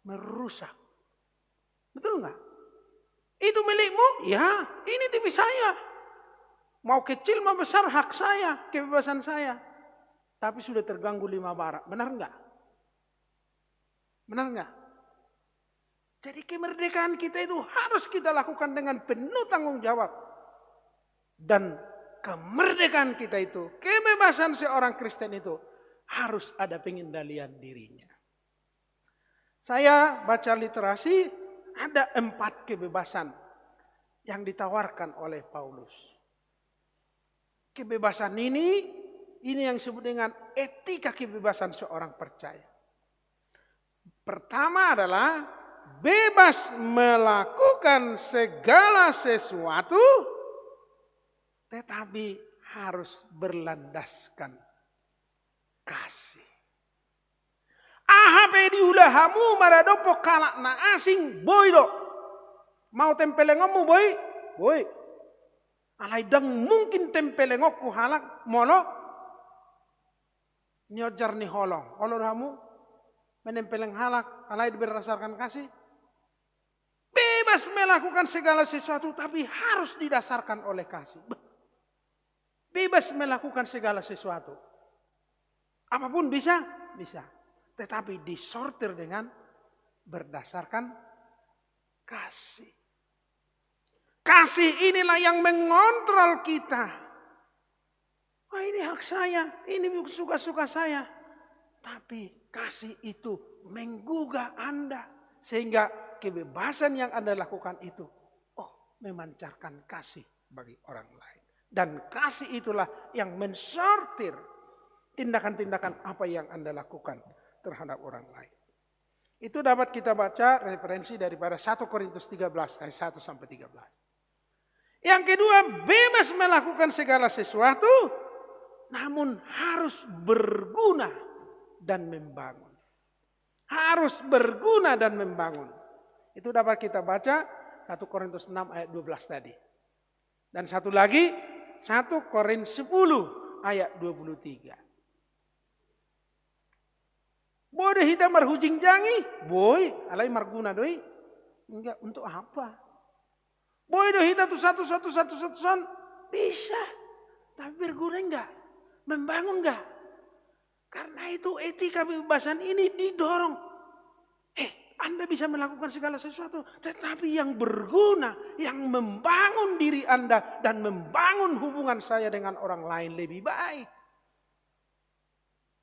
merusak? Betul enggak? Itu milikmu? Ya, ini TV saya. Mau kecil mau besar hak saya, kebebasan saya. Tapi sudah terganggu 5 barak, benar enggak? Benar enggak? Jadi kemerdekaan kita itu harus kita lakukan dengan penuh tanggung jawab. Dan kemerdekaan kita itu, kebebasan seorang Kristen itu harus ada pengendalian dirinya. Saya baca literasi, ada 4 kebebasan yang ditawarkan oleh Paulus. Kebebasan ini yang disebut dengan etika kebebasan seorang percaya. Pertama adalah bebas melakukan segala sesuatu, tetapi harus berlandaskan kasih. Ahape diulahamu maradopo kalak na asing boy do. Mau tempelengomu boy? Boy. Alay dang mungkin tempelengokku halak mono. Nyojar ni holong. Olor hamu menempeleng halak, alai berdasarkan kasih. Bebas melakukan segala sesuatu, tapi harus didasarkan oleh kasih. Bebas melakukan segala sesuatu. Apapun bisa, bisa. tetapi disortir dengan berdasarkan kasih. Kasih inilah yang mengontrol kita. Wah, ini hak saya, ini suka-suka saya. Tapi kasih itu menggugah Anda. Sehingga kebebasan yang Anda lakukan itu, memancarkan kasih bagi orang lain. Dan kasih itulah yang mensortir tindakan-tindakan apa yang Anda lakukan terhadap orang lain. Itu dapat kita baca referensi daripada 1 Korintus 13 ayat 1 sampai 13. Yang kedua, bebas melakukan segala sesuatu, namun harus berguna dan membangun. Harus berguna dan membangun. Itu dapat kita baca 1 Korintus 6 ayat 12 tadi. Dan satu lagi 1 Korintus 10 ayat 23. Boleh kita marhujing jangi? Boy, alai marguna doi. Enggak, untuk apa? Boy doh kita tuh satu. Bisa. Tapi berguna enggak? Membangun enggak? Karena itu etika kebebasan ini didorong. Anda bisa melakukan segala sesuatu. Tetapi yang berguna, yang membangun diri Anda dan membangun hubungan saya dengan orang lain lebih baik.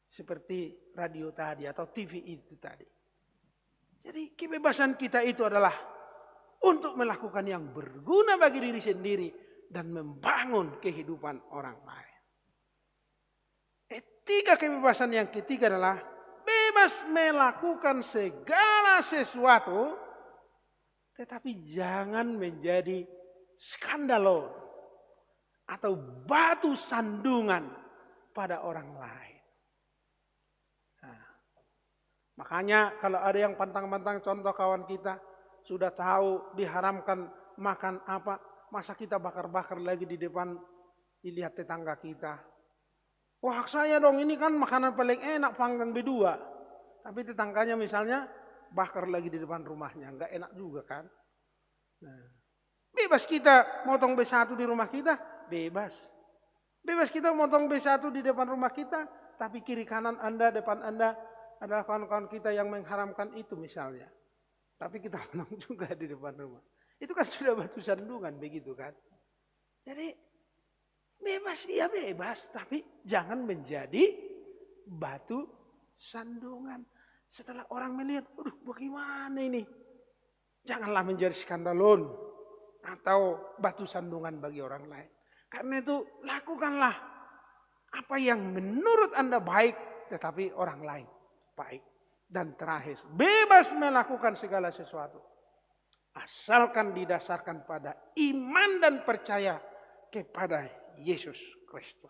Seperti radio tadi atau TV itu tadi. Jadi kebebasan kita itu adalah untuk melakukan yang berguna bagi diri sendiri dan membangun kehidupan orang lain. Etika kebebasan yang ketiga adalah bebas melakukan segala sesuatu, tetapi jangan menjadi skandalon atau batu sandungan pada orang lain. Makanya kalau ada yang pantang-pantang, contoh kawan kita sudah tahu diharamkan makan apa, masa kita bakar-bakar lagi di depan, dilihat tetangga kita. Wah, hak saya dong, ini kan makanan paling enak panggang B2. Tapi tetangganya misalnya bakar lagi di depan rumahnya, nggak enak juga kan. Nah, bebas kita motong B1 di rumah kita, bebas. Bebas kita motong B1 di depan rumah kita, tapi kiri kanan Anda, depan Anda adalah kawan-kawan kita yang mengharamkan itu misalnya. Tapi kita menang juga di depan rumah. Itu kan sudah batu sandungan begitu kan. Jadi bebas, ya bebas. Tapi jangan menjadi batu sandungan. Setelah orang melihat, aduh bagaimana ini. Janganlah menjadi skandalon atau batu sandungan bagi orang lain. Karena itu lakukanlah apa yang menurut Anda baik, tetapi orang lain baik. Dan terakhir, bebas melakukan segala sesuatu. Asalkan didasarkan pada iman dan percaya kepada Yesus Kristus.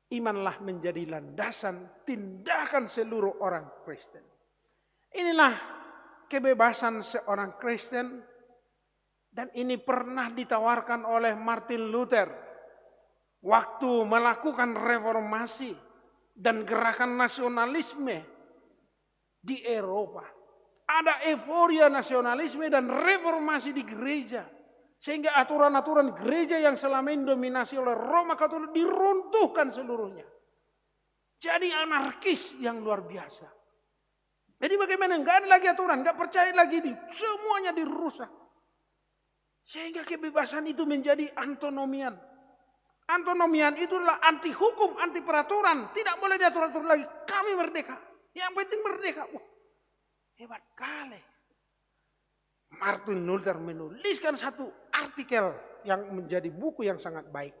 Imanlah menjadi landasan tindakan seluruh orang Kristen. Inilah kebebasan seorang Kristen. Dan ini pernah ditawarkan oleh Martin Luther. Waktu melakukan reformasi dan gerakan nasionalisme di Eropa. Ada euforia nasionalisme dan reformasi di gereja. Sehingga aturan-aturan gereja yang selama ini dominasi oleh Roma Katolik diruntuhkan seluruhnya. Jadi anarkis yang luar biasa. Jadi bagaimana? Enggak ada lagi aturan, enggak percaya lagi, semuanya dirusak. Sehingga kebebasan itu menjadi antinomian. Antinomian itu adalah anti hukum, anti peraturan. Tidak boleh diatur-atur lagi. Kami merdeka. Yang penting merdeka. Wah, hebat kali. Martin Luther menuliskan satu artikel yang menjadi buku yang sangat baik.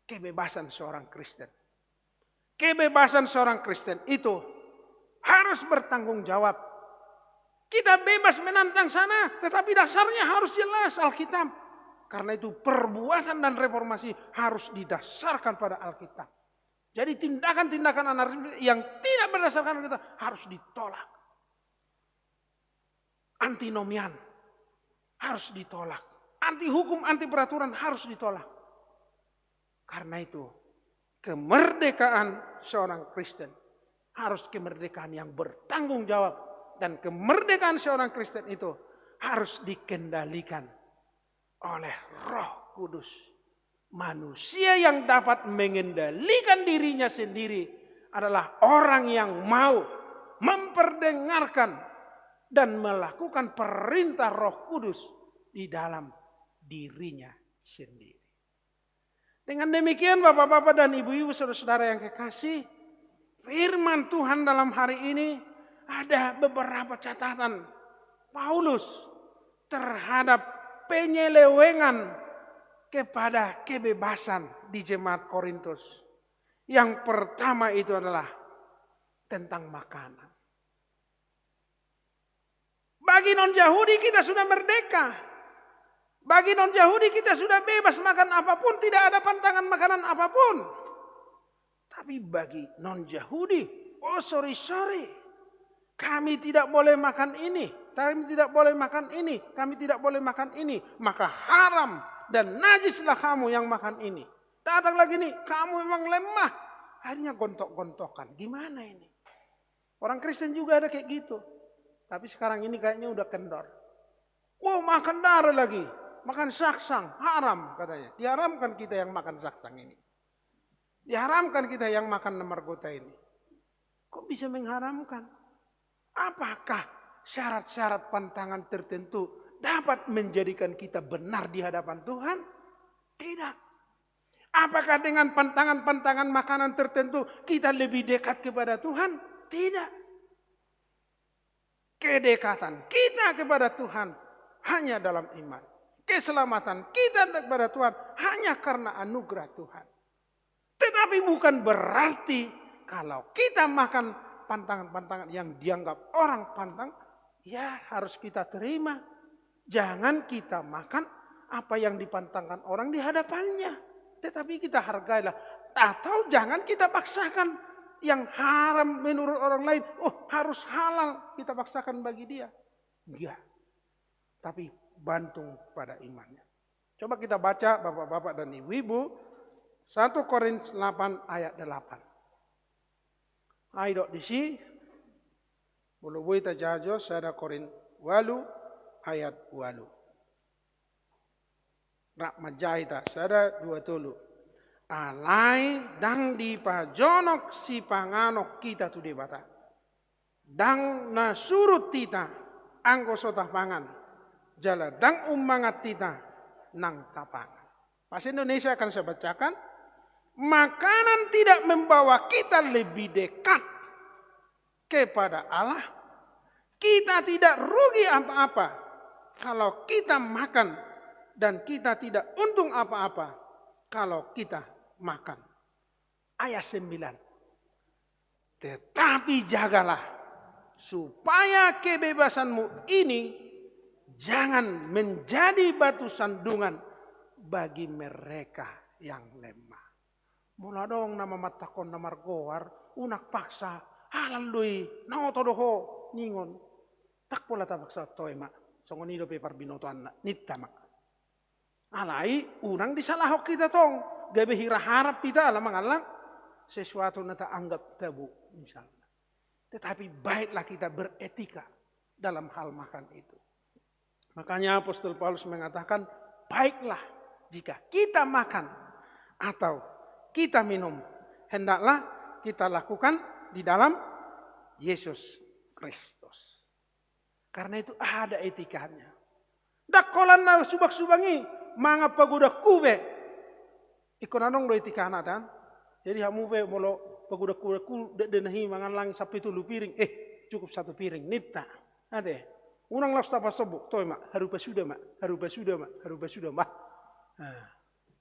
Kebebasan seorang Kristen. Kebebasan seorang Kristen itu harus bertanggung jawab. Kita bebas menantang sana, tetapi dasarnya harus jelas Alkitab. Karena itu perbuatan dan reformasi harus didasarkan pada Alkitab. Jadi tindakan-tindakan anarkis yang tidak berdasarkan Alkitab harus ditolak. Antinomian harus ditolak. Anti hukum, anti peraturan harus ditolak. Karena itu kemerdekaan seorang Kristen harus kemerdekaan yang bertanggung jawab. Dan kemerdekaan seorang Kristen itu harus dikendalikan oleh Roh Kudus. Manusia yang dapat mengendalikan dirinya sendiri adalah orang yang mau memperdengarkan dan melakukan perintah Roh Kudus di dalam dirinya sendiri. Dengan demikian Bapak-bapak dan Ibu-ibu saudara-saudara yang kekasih, firman Tuhan dalam hari ini ada beberapa catatan Paulus terhadap penyelewengan kepada kebebasan di jemaat Korintus. Yang pertama itu adalah tentang makanan. Bagi non-Yahudi kita sudah merdeka. Bagi non-Yahudi kita sudah bebas makan apapun, tidak ada pantangan makanan apapun. Tapi bagi non-Yahudi, oh sorry, kami tidak boleh makan ini, kami tidak boleh makan ini, kami tidak boleh makan ini. Maka haram dan najislah kamu yang makan ini. Datang lagi nih, kamu memang lemah. Akhirnya gontok-gontokan. Gimana ini? Orang Kristen juga ada kayak gitu. Tapi sekarang ini kayaknya udah kendor. Oh makan darah lagi. Makan saksang. Haram katanya. Diharamkan kita yang makan saksang ini. Diharamkan kita yang makan margota ini. Kok bisa mengharamkan? Apakah syarat-syarat pantangan tertentu dapat menjadikan kita benar di hadapan Tuhan? Tidak. Apakah dengan pantangan-pantangan makanan tertentu kita lebih dekat kepada Tuhan? Tidak. Kedekatan kita kepada Tuhan hanya dalam iman. Keselamatan kita kepada Tuhan hanya karena anugerah Tuhan. Tetapi bukan berarti kalau kita makan pantangan-pantangan yang dianggap orang pantang, ya harus kita terima. Jangan kita makan apa yang dipantangkan orang di hadapannya. Tetapi kita hargailah. Atau jangan kita paksakan yang haram menurut orang lain. Oh harus halal kita paksakan bagi dia. Enggak. Tapi bantung pada imannya. Coba kita baca Bapak-bapak dan Ibu-ibu. 1 Korintus 8 ayat 8. Ayo di sini. Bulu kita jajo 1 Korintus 8 ayat 8. Rak majahita sada 20. Alai dang di pajonok si panganok kita tu debata. Dang na surut tita angko sotah pangan. Jala dang umangat tita nang tapangan. Bahasa Indonesia akan saya bacakan. Makanan tidak membawa kita lebih dekat kepada Allah. Kita tidak rugi apa-apa kalau kita makan. Dan kita tidak untung apa-apa kalau kita makan. Ayat 9. Tetapi jagalah supaya kebebasanmu ini jangan menjadi batu sandungan bagi mereka yang lemah. Mula dong nama matakon namar goar unak paksa halal lui naotodoho ningon tak pola tabaksa toema songonido pe parbinoto anna nittamak. Alai unang disalahok kita tong. Gabe harap kita alam mengalang sesuatu na tak anggap tabu misalnya. Tetapi baiklah kita beretika dalam hal makan itu. Makanya Apostol Paulus mengatakan baiklah jika kita makan atau kita minum. Hendaklah kita lakukan di dalam Yesus Kristus. Karena itu ada etikanya. Dakolan na subak-subangi. Mga pagoda kube. Ikonanong do itikana tan. Jadi hamu be molo pagoda kube denahi mangan lang sampai 3 piring. Cukup 1 piring nita. Ade. Unang laus tapa sobuk toy mak harupa sudah mak.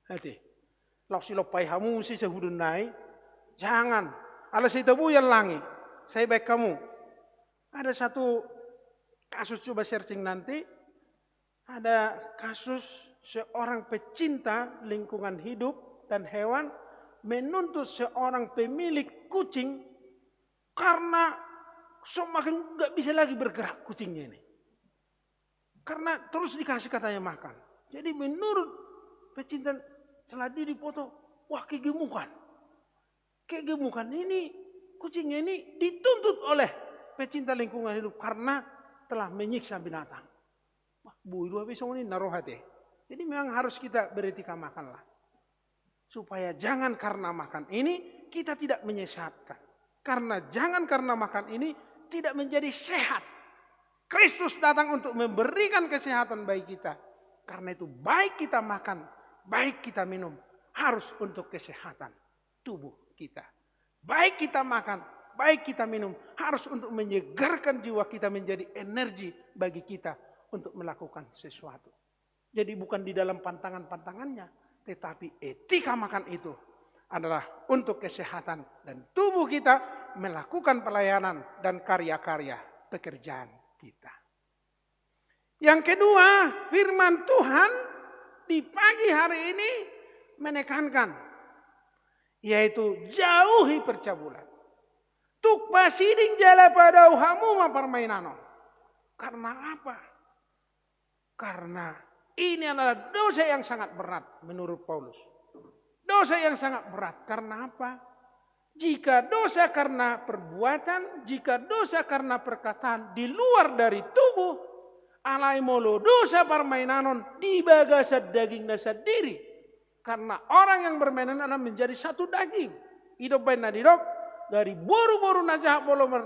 Ade. Laus silopai hamu si sehudun nai. Jangan. Ala saya tabu yang langi. Saya baik kamu. Ada satu kasus coba searching nanti. Ada kasus seorang pecinta lingkungan hidup dan hewan menuntut seorang pemilik kucing karena semakin nggak bisa lagi bergerak kucingnya ini. Karena terus dikasih katanya makan. Jadi menurut pecinta setelah dipoto, wah kegemukan. Kegemukan ini kucingnya ini dituntut oleh pecinta lingkungan hidup karena telah menyiksa binatang. Wah, dua besok ini naruh hati. Jadi memang harus kita beretika makanlah. Supaya jangan karena makan ini kita tidak menyesatkan. Karena jangan karena makan ini tidak menjadi sehat. Kristus datang untuk memberikan kesehatan bagi kita. Karena itu baik kita makan, baik kita minum, harus untuk kesehatan tubuh kita. Baik kita makan, baik kita minum, harus untuk menyegarkan jiwa kita menjadi energi bagi kita untuk melakukan sesuatu. Jadi bukan di dalam pantangan-pantangannya, tetapi etika makan itu adalah untuk kesehatan dan tubuh kita melakukan pelayanan dan karya-karya pekerjaan kita. Yang kedua, firman Tuhan di pagi hari ini menekankan, yaitu jauhi percabulan. Tuk pasiding jala pada uhamu permainanon. Karena apa? Karena ini adalah dosa yang sangat berat menurut Paulus. Dosa yang sangat berat. Karena apa? Jika dosa karena perbuatan, jika dosa karena perkataan di luar dari tubuh, alai molo dosa permainanon di bagasa daging nasa diri. Karena orang yang bermainan adalah menjadi satu daging. Hidup baik nadidok dari boru-boru najah bolomer.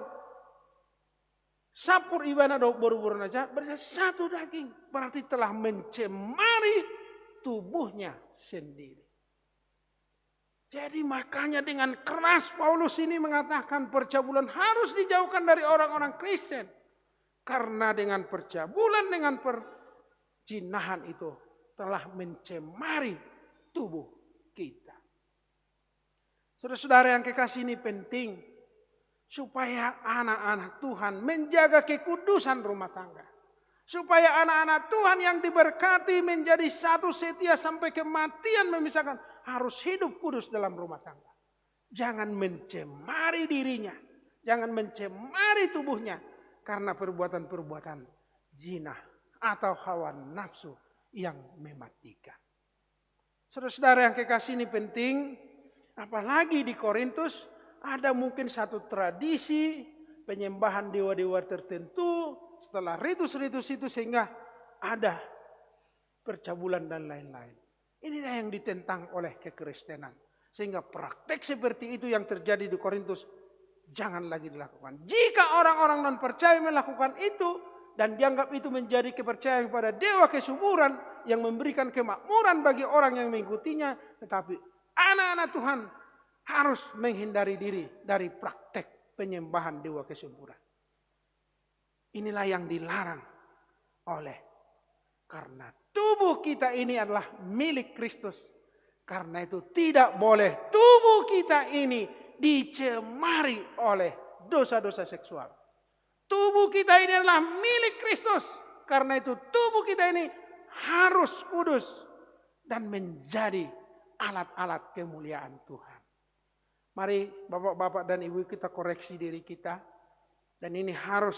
Sapur ibana dok boru-boru najah berarti satu daging. Berarti telah mencemari tubuhnya sendiri. Jadi makanya dengan keras Paulus ini mengatakan percabulan harus dijauhkan dari orang-orang Kristen. Karena dengan percabulan, dengan perjinahan itu telah mencemari tubuh kita. Saudara-saudara yang kekasih, ini penting supaya anak-anak Tuhan menjaga kekudusan rumah tangga. Supaya anak-anak Tuhan yang diberkati menjadi satu setia sampai kematian memisahkan, harus hidup kudus dalam rumah tangga. Jangan mencemari dirinya, jangan mencemari tubuhnya karena perbuatan-perbuatan zina atau hawa nafsu yang mematikan. Saudara-saudara yang kekasih, ini penting, apalagi di Korintus ada mungkin satu tradisi penyembahan dewa-dewa tertentu setelah ritus-ritus itu sehingga ada percabulan dan lain-lain. Inilah yang ditentang oleh kekristenan. Sehingga praktek seperti itu yang terjadi di Korintus jangan lagi dilakukan. Jika orang-orang non percaya melakukan itu dan dianggap itu menjadi kepercayaan kepada dewa kesuburan yang memberikan kemakmuran bagi orang yang mengikutinya, tetapi anak-anak Tuhan harus menghindari diri dari praktek penyembahan dewa kesuburan. Inilah yang dilarang oleh karena tubuh kita ini adalah milik Kristus. Karena itu tidak boleh tubuh kita ini dicemari oleh dosa-dosa seksual. Tubuh kita ini adalah milik Kristus. Karena itu tubuh kita ini harus kudus dan menjadi alat-alat kemuliaan Tuhan. Mari bapak-bapak dan ibu kita koreksi diri kita. Dan ini harus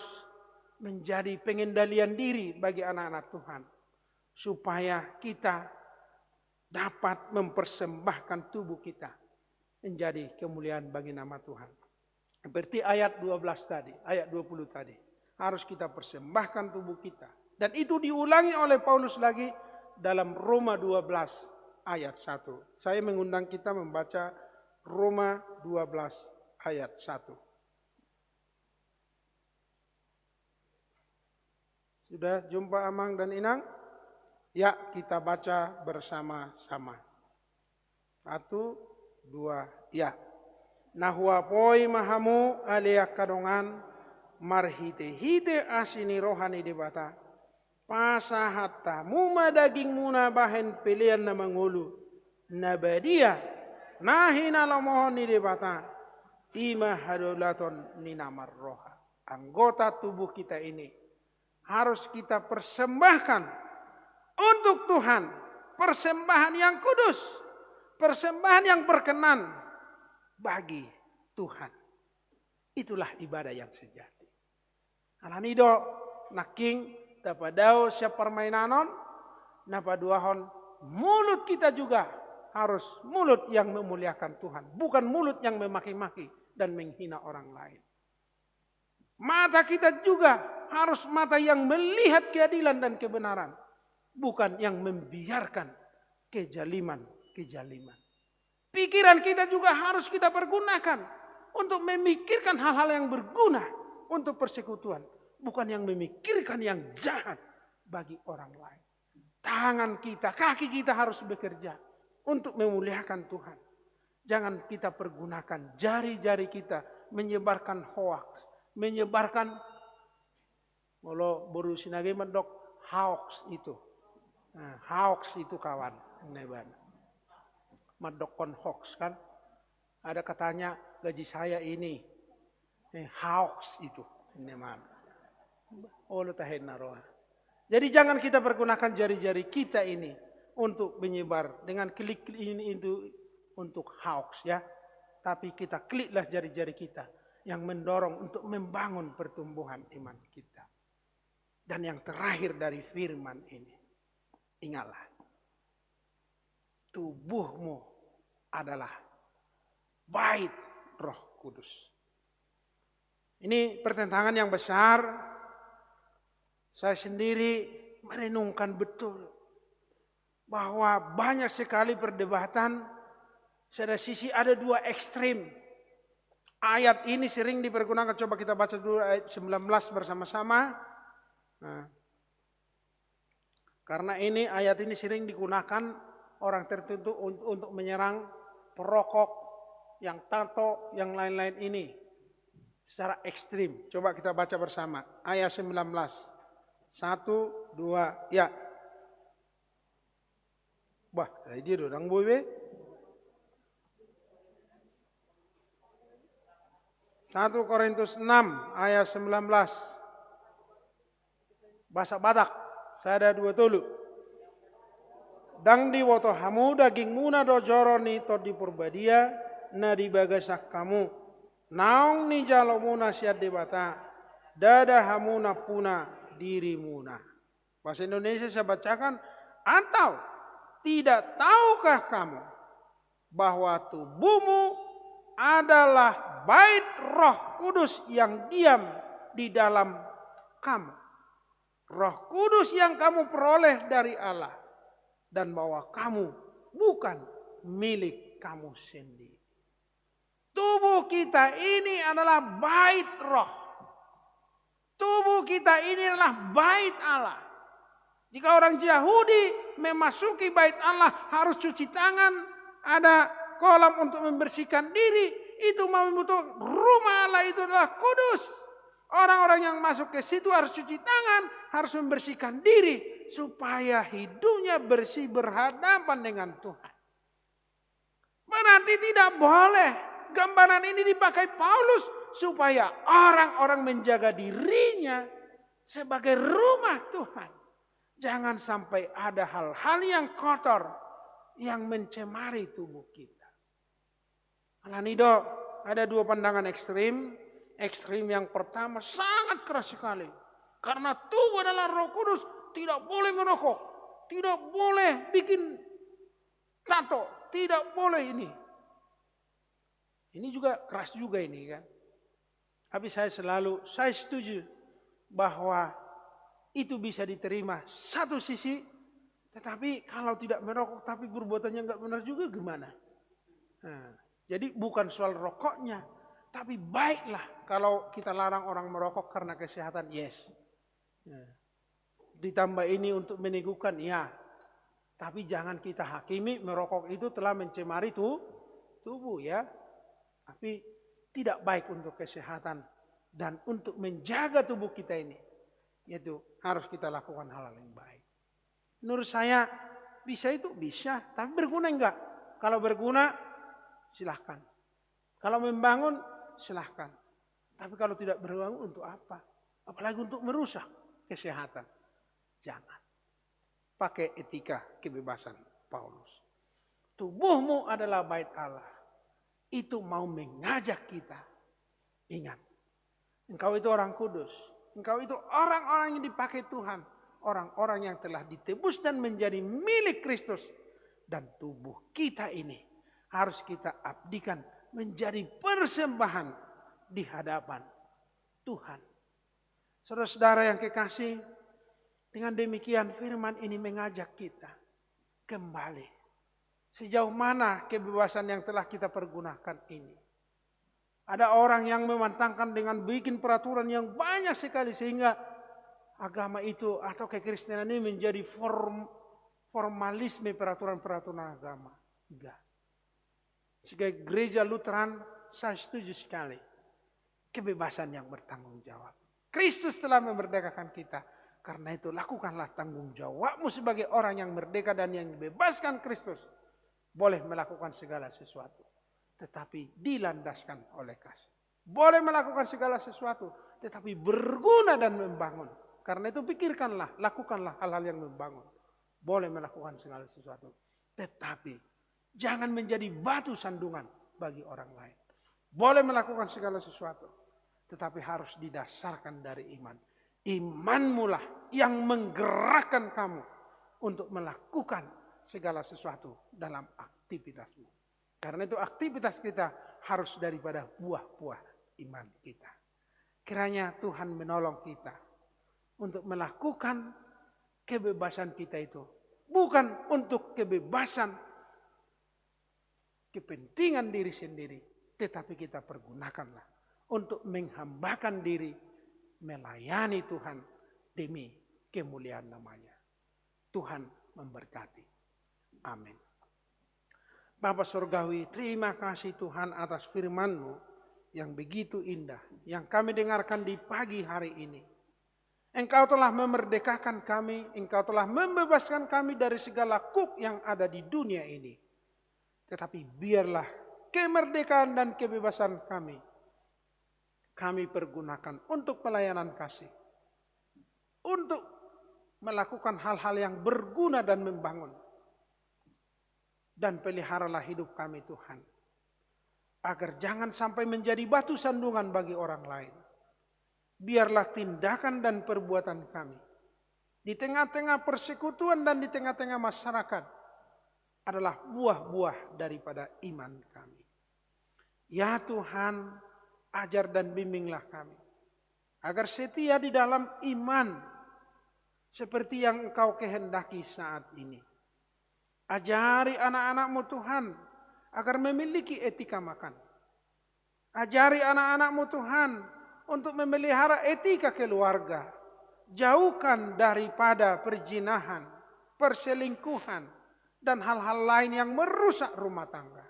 menjadi pengendalian diri bagi anak-anak Tuhan. Supaya kita dapat mempersembahkan tubuh kita menjadi kemuliaan bagi nama Tuhan. Seperti ayat 12 tadi, ayat 20 tadi. Harus kita persembahkan tubuh kita. Dan itu diulangi oleh Paulus lagi dalam Roma 12 ayat 1. Saya mengundang kita membaca Roma 12 ayat 1. Sudah jumpa Amang dan Inang? Ya, kita baca bersama-sama. 1, 2, ya. Nahua poi mahamu alia kadongan marhite-hite asini rohani debata. Pasahata muma daging muna bahen pilihan na mangulu. Nabadia nahina lamohon ni debata. Ima hadolaton ni namar roha. Anggota tubuh kita ini harus kita persembahkan untuk Tuhan, persembahan yang kudus, persembahan yang berkenan bagi Tuhan. Itulah ibadah yang sejati. Alanido naking tapadao siya permainanon, napaduahon mulut kita juga harus mulut yang memuliakan Tuhan, bukan mulut yang memaki-maki dan menghina orang lain. Mata kita juga harus mata yang melihat keadilan dan kebenaran. Bukan yang membiarkan kejaliman-kejaliman. Pikiran kita juga harus kita pergunakan untuk memikirkan hal-hal yang berguna untuk persekutuan, bukan yang memikirkan yang jahat bagi orang lain. Tangan kita, kaki kita harus bekerja untuk memuliakan Tuhan. Jangan kita pergunakan jari-jari kita menyebarkan hoax, menyebarkan kalau baru sinage mendok hoax itu. Nah, hoax itu kawan, neban. Medokon hoax kan. Ada katanya gaji saya ini. Hoax itu, neman. Oh, lu tahen naroa. Jadi jangan kita pergunakan jari-jari kita ini untuk menyebar dengan klik ini itu untuk hoax ya. Tapi kita kliklah jari-jari kita yang mendorong untuk membangun pertumbuhan iman kita. Dan yang terakhir dari firman ini, ingatlah, tubuhmu adalah bait Roh Kudus. Ini pertentangan yang besar. Saya sendiri merenungkan betul bahwa banyak sekali perdebatan. Pada sisi ada dua ekstrim. Ayat ini sering dipergunakan. Coba kita baca dulu ayat 19 bersama-sama. Nah, karena ini ayat ini sering digunakan orang tertentu untuk menyerang perokok, yang tato, yang lain-lain ini secara ekstrim. Coba kita baca bersama ayat 19. 1, 2, ya. Wah, dia dorang boy. 1 Korintus 6 ayat 19. Bahasa Batak. Saya ada 2 tulu. Dang di woto hamu daging muna do joroni to di purbadia na di bagasak kamu. Naung ni jalo muna siat di bata. Dada hamuna puna diri muna. Bahasa Indonesia saya bacakan. Atau tidak tahukah kamu bahwa tubuhmu adalah bait Roh Kudus yang diam di dalam kamu. Roh Kudus yang kamu peroleh dari Allah. Dan bahwa kamu bukan milik kamu sendiri. Tubuh kita ini adalah bait Roh. Tubuh kita ini adalah bait Allah. Jika orang Yahudi memasuki bait Allah harus cuci tangan. Ada kolam untuk membersihkan diri. Itu membutuhkan rumah Allah itu adalah kudus. Orang-orang yang masuk ke situ harus cuci tangan. Harus membersihkan diri. Supaya hidupnya bersih berhadapan dengan Tuhan. Berarti tidak boleh. Gambaran ini dipakai Paulus. Supaya orang-orang menjaga dirinya. Sebagai rumah Tuhan. Jangan sampai ada hal-hal yang kotor. Yang mencemari tubuh kita. Alanido, ada 2 pandangan ekstrim. Ekstrim yang pertama sangat keras sekali. Karena tubuh adalah Roh Kudus. Tidak boleh merokok. Tidak boleh bikin tato. Tidak boleh ini. Ini juga keras juga ini kan. Tapi saya setuju bahwa itu bisa diterima satu sisi. Tetapi kalau tidak merokok tapi perbuatannya enggak benar juga gimana? Nah, jadi bukan soal rokoknya. Tapi baiklah kalau kita larang orang merokok karena kesehatan. Yes. Nah, ditambah ini untuk meneguhkan. Ya. Tapi jangan kita hakimi merokok itu telah mencemari tubuh ya. Tapi tidak baik untuk kesehatan. Dan untuk menjaga tubuh kita ini. Yaitu harus kita lakukan hal-hal yang baik. Menurut saya bisa itu bisa. Tapi berguna enggak? Kalau berguna silahkan. Kalau membangun silahkan. Tapi kalau tidak berbangun untuk apa? Apalagi untuk merusak kesehatan. Jangan. Pakai etika kebebasan Paulus. Tubuhmu adalah bait Allah. Itu mau mengajak kita. Ingat. Engkau itu orang kudus. Engkau itu orang-orang yang dipakai Tuhan. Orang-orang yang telah ditebus dan menjadi milik Kristus. Dan tubuh kita ini harus kita abdikan menjadi persembahan di hadapan Tuhan. Saudara-saudara yang kekasih, dengan demikian firman ini mengajak kita kembali. Sejauh mana kebebasan yang telah kita pergunakan ini. Ada orang yang memantangkan dengan bikin peraturan yang banyak sekali sehingga agama itu atau kekristenan ini menjadi formalisme peraturan-peraturan agama. Enggak. Sebagai gereja Lutheran, saya setuju sekali. Kebebasan yang bertanggung jawab. Kristus telah memerdekakan kita. Karena itu lakukanlah tanggung jawabmu sebagai orang yang merdeka dan yang dibebaskan Kristus. Boleh melakukan segala sesuatu. Tetapi dilandaskan oleh kasih. Boleh melakukan segala sesuatu. Tetapi berguna dan membangun. Karena itu pikirkanlah, lakukanlah hal-hal yang membangun. Boleh melakukan segala sesuatu. Tetapi jangan menjadi batu sandungan bagi orang lain. Boleh melakukan segala sesuatu. Tetapi harus didasarkan dari iman. Imanmulah yang menggerakkan kamu untuk melakukan segala sesuatu dalam aktivitasmu. Karena itu aktivitas kita harus daripada buah-buah iman kita. Kiranya Tuhan menolong kita untuk melakukan kebebasan kita itu. Bukan untuk kebebasan kepentingan diri sendiri. Tetapi kita pergunakanlah untuk menghambakan diri. Melayani Tuhan demi kemuliaan namanya. Tuhan memberkati. Amin. Bapa Surgawi, terima kasih Tuhan atas firman-Mu yang begitu indah, yang kami dengarkan di pagi hari ini. Engkau telah memerdekakan kami, Engkau telah membebaskan kami dari segala kuk yang ada di dunia ini. Tetapi biarlah kemerdekaan dan kebebasan kami pergunakan untuk pelayanan kasih. Untuk melakukan hal-hal yang berguna dan membangun. Dan peliharalah hidup kami Tuhan. Agar jangan sampai menjadi batu sandungan bagi orang lain. Biarlah tindakan dan perbuatan kami. Di tengah-tengah persekutuan dan di tengah-tengah masyarakat. Adalah buah-buah daripada iman kami. Ya Tuhan, ajar dan bimbinglah kami. Agar setia di dalam iman. Seperti yang Engkau kehendaki saat ini. Ajari anak-anak-Mu Tuhan agar memiliki etika makan. Ajari anak-anak-Mu Tuhan untuk memelihara etika keluarga. Jauhkan daripada perzinahan, perselingkuhan, dan hal-hal lain yang merusak rumah tangga.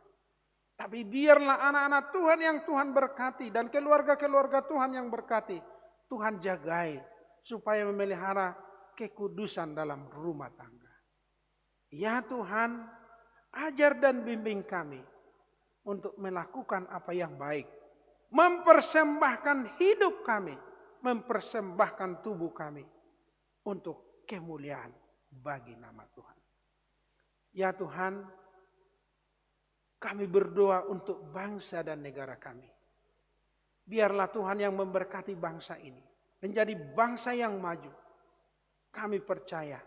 Tapi biarlah anak-anak Tuhan yang Tuhan berkati dan keluarga-keluarga Tuhan yang berkati, Tuhan jagai supaya memelihara kekudusan dalam rumah tangga. Ya Tuhan, ajar dan bimbing kami untuk melakukan apa yang baik. Mempersembahkan hidup kami, mempersembahkan tubuh kami untuk kemuliaan bagi nama Tuhan. Ya Tuhan, kami berdoa untuk bangsa dan negara kami. Biarlah Tuhan yang memberkati bangsa ini menjadi bangsa yang maju. Kami percaya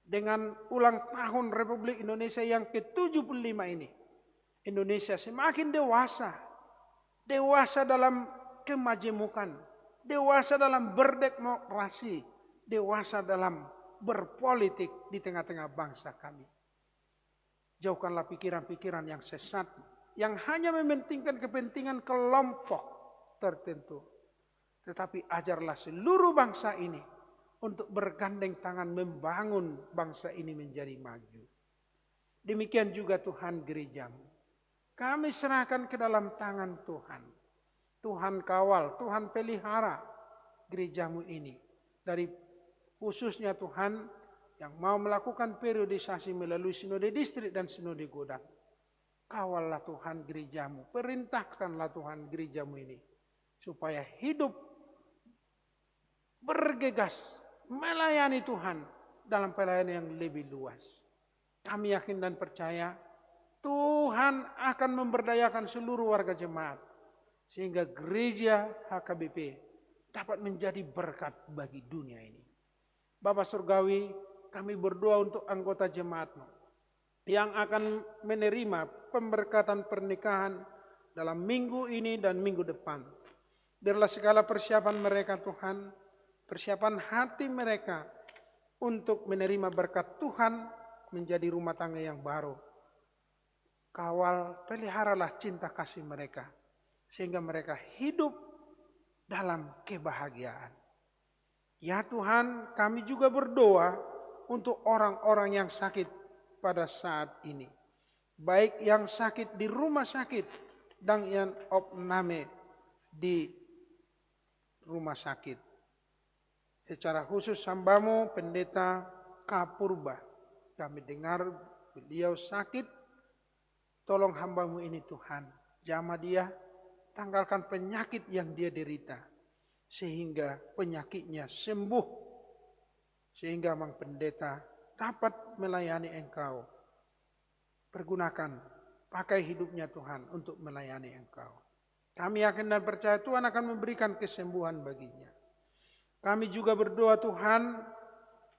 dengan ulang tahun Republik Indonesia yang ke-75 ini, Indonesia semakin dewasa. Dewasa dalam kemajemukan. Dewasa dalam berdemokrasi. Dewasa dalam berpolitik di tengah-tengah bangsa kami. Jauhkanlah pikiran-pikiran yang sesat. Yang hanya mementingkan kepentingan kelompok tertentu. Tetapi ajarlah seluruh bangsa ini untuk bergandeng tangan membangun bangsa ini menjadi maju. Demikian juga Tuhan gerejamu. Kami serahkan ke dalam tangan Tuhan. Tuhan kawal, Tuhan pelihara gerejamu ini. Dari khususnya Tuhan yang mau melakukan periodisasi melalui sinode distrik dan sinode godang. Kawallah Tuhan gerejamu, perintahkanlah Tuhan gerejamu ini. Supaya hidup bergegas melayani Tuhan dalam pelayanan yang lebih luas. Kami yakin dan percaya Tuhan akan memberdayakan seluruh warga jemaat. Sehingga gereja HKBP dapat menjadi berkat bagi dunia ini. Bapa Surgawi, kami berdoa untuk anggota jemaat-Mu yang akan menerima pemberkatan pernikahan dalam minggu ini dan minggu depan. Biarlah segala persiapan mereka Tuhan, persiapan hati mereka untuk menerima berkat Tuhan menjadi rumah tangga yang baru. Kawal, peliharalah cinta kasih mereka. sehingga mereka hidup dalam kebahagiaan. Ya Tuhan, kami juga berdoa untuk orang-orang yang sakit pada saat ini. Baik yang sakit di rumah sakit dan yang opname di rumah sakit. Secara khusus hambamu Pendeta Kapurba. Kami dengar beliau sakit. Tolong hambamu ini Tuhan. Jamah dia, tanggalkan penyakit yang dia derita. Sehingga penyakitnya sembuh. Sehingga Mang Pendeta dapat melayani Engkau. Pergunakan, pakai hidupnya Tuhan untuk melayani Engkau. Kami yakin dan percaya Tuhan akan memberikan kesembuhan baginya. Kami juga berdoa Tuhan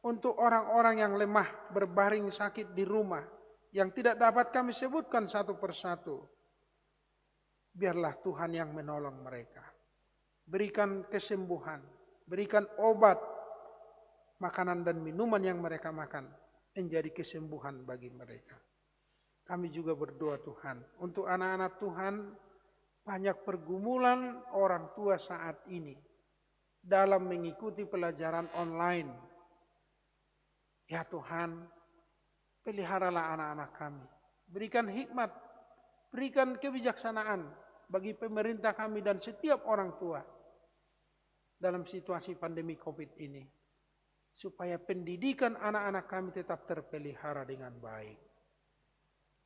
untuk orang-orang yang lemah berbaring sakit di rumah. Yang tidak dapat kami sebutkan satu persatu. Biarlah Tuhan yang menolong mereka. Berikan kesembuhan, berikan obat, makanan dan minuman yang mereka makan menjadi kesembuhan bagi mereka. Kami juga berdoa Tuhan untuk anak-anak Tuhan, banyak pergumulan orang tua saat ini dalam mengikuti pelajaran online. Ya Tuhan, peliharalah anak-anak kami, berikan hikmat, berikan kebijaksanaan bagi pemerintah kami dan setiap orang tua dalam situasi pandemi COVID ini, supaya pendidikan anak-anak kami tetap terpelihara dengan baik.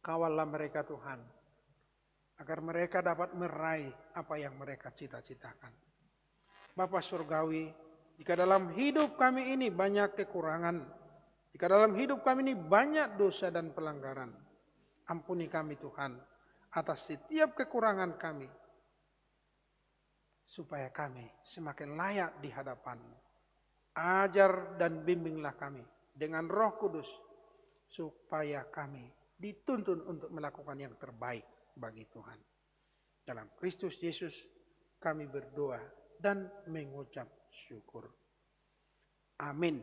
Kawallah mereka Tuhan, agar mereka dapat meraih apa yang mereka cita-citakan. Bapa Surgawi, jika dalam hidup kami ini banyak kekurangan, jika dalam hidup kami ini banyak dosa dan pelanggaran, ampuni kami Tuhan atas setiap kekurangan kami, supaya kami semakin layak di hadapan-Mu. Ajar dan bimbinglah kami dengan Roh Kudus, supaya kami dituntun untuk melakukan yang terbaik bagi Tuhan. Dalam Kristus Yesus kami berdoa dan mengucap syukur. Amin.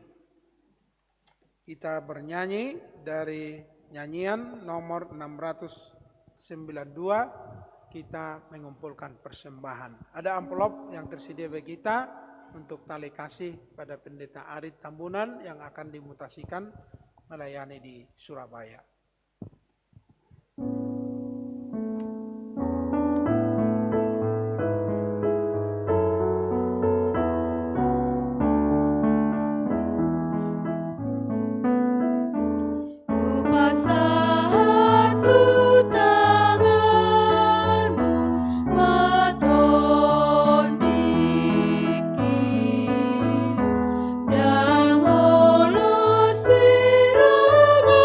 Kita bernyanyi dari nyanyian nomor 692. Kita mengumpulkan persembahan. Ada amplop yang tersedia bagi kita untuk tali kasih pada Pendeta Arit Tambunan yang akan dimutasikan melayani di Surabaya. Dangolo siranga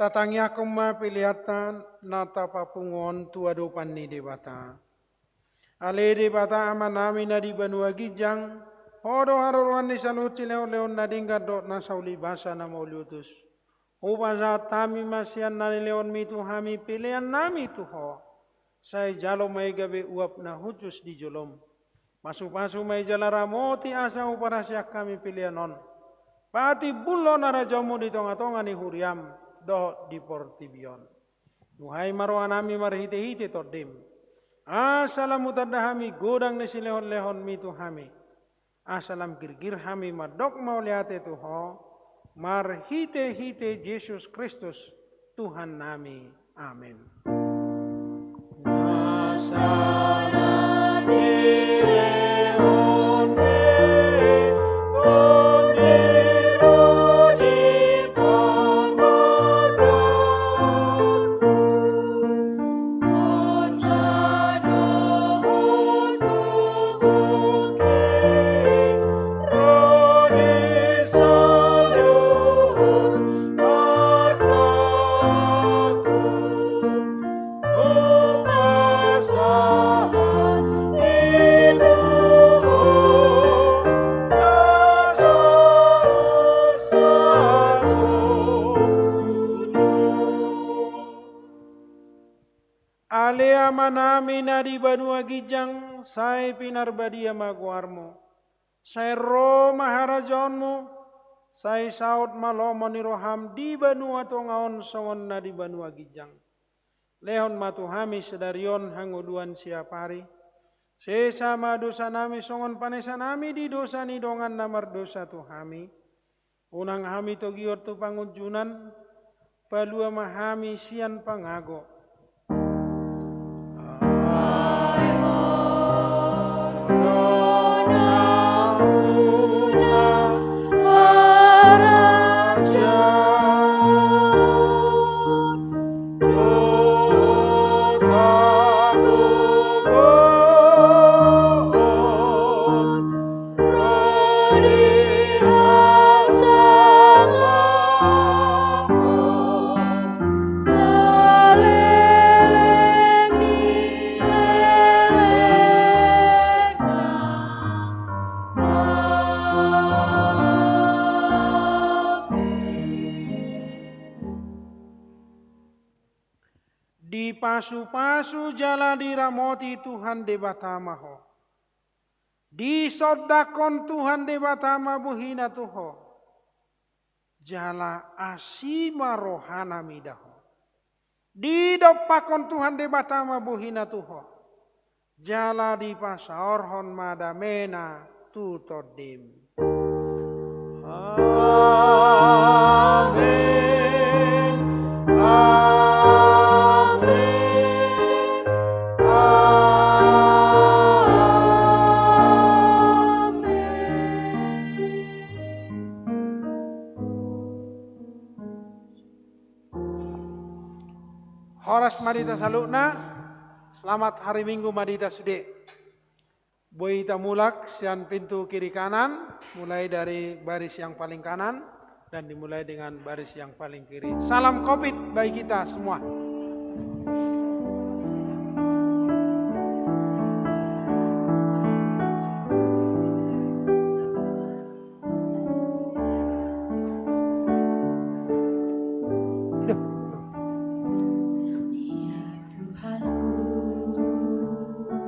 Satangi aku ma piliatan nata papungon tua dopan ni debata. Ale debata amanami na di Banua Gijang. Hodo haruan ni saluci leon nadingga dot na sauli basa na mauliutus. Upasa tami masian na leon mitu hami pilihan nami tuho. Saya jalo may gabi uap na hujus di jolom. Masu-masu may jalara moti asa upara siyak kami pilihanon. Pati bulo na rajamu di tonga-tonga ni huriam. Do di portibion. Nuhai marwa nami marhite-hite todim. Asalam utadahami godang ni silehon-lehon mitu hami. Asalam girgir hami madok mauliate tuho. Marhite-hite Yesus Kristus Tuhan nami. Amin. Alea manami na di Banua Gijang, say pinarbadia maguarmo. Say ro maharajonmo, say saut malomo ni roham di Banua tongaon songon na di Banua Gijang. Lehon matuhami sedarion hanguduan siapari. Sesama dosa nami songon panesa nami di dosa ni dongan namar dosa tuhami. Unang hami togiot tu pangujunan, palua mahami sian pangago. Di pasu-pasu jala diramoti Tuhan debatamaho. Di sodakon Tuhan debatama buhina tuho. Jala asima rohana midaho. Di dopakon Tuhan debatama buhina tuho. Jala di pasaorhon madamena tutodim. Amin. Horas Madita Salukna, selamat hari Minggu Madita Sude. Boita mulak sian pintu kiri kanan, mulai dari baris yang paling kanan dan dimulai dengan baris yang paling kiri. Salam Covid bagi kita semua.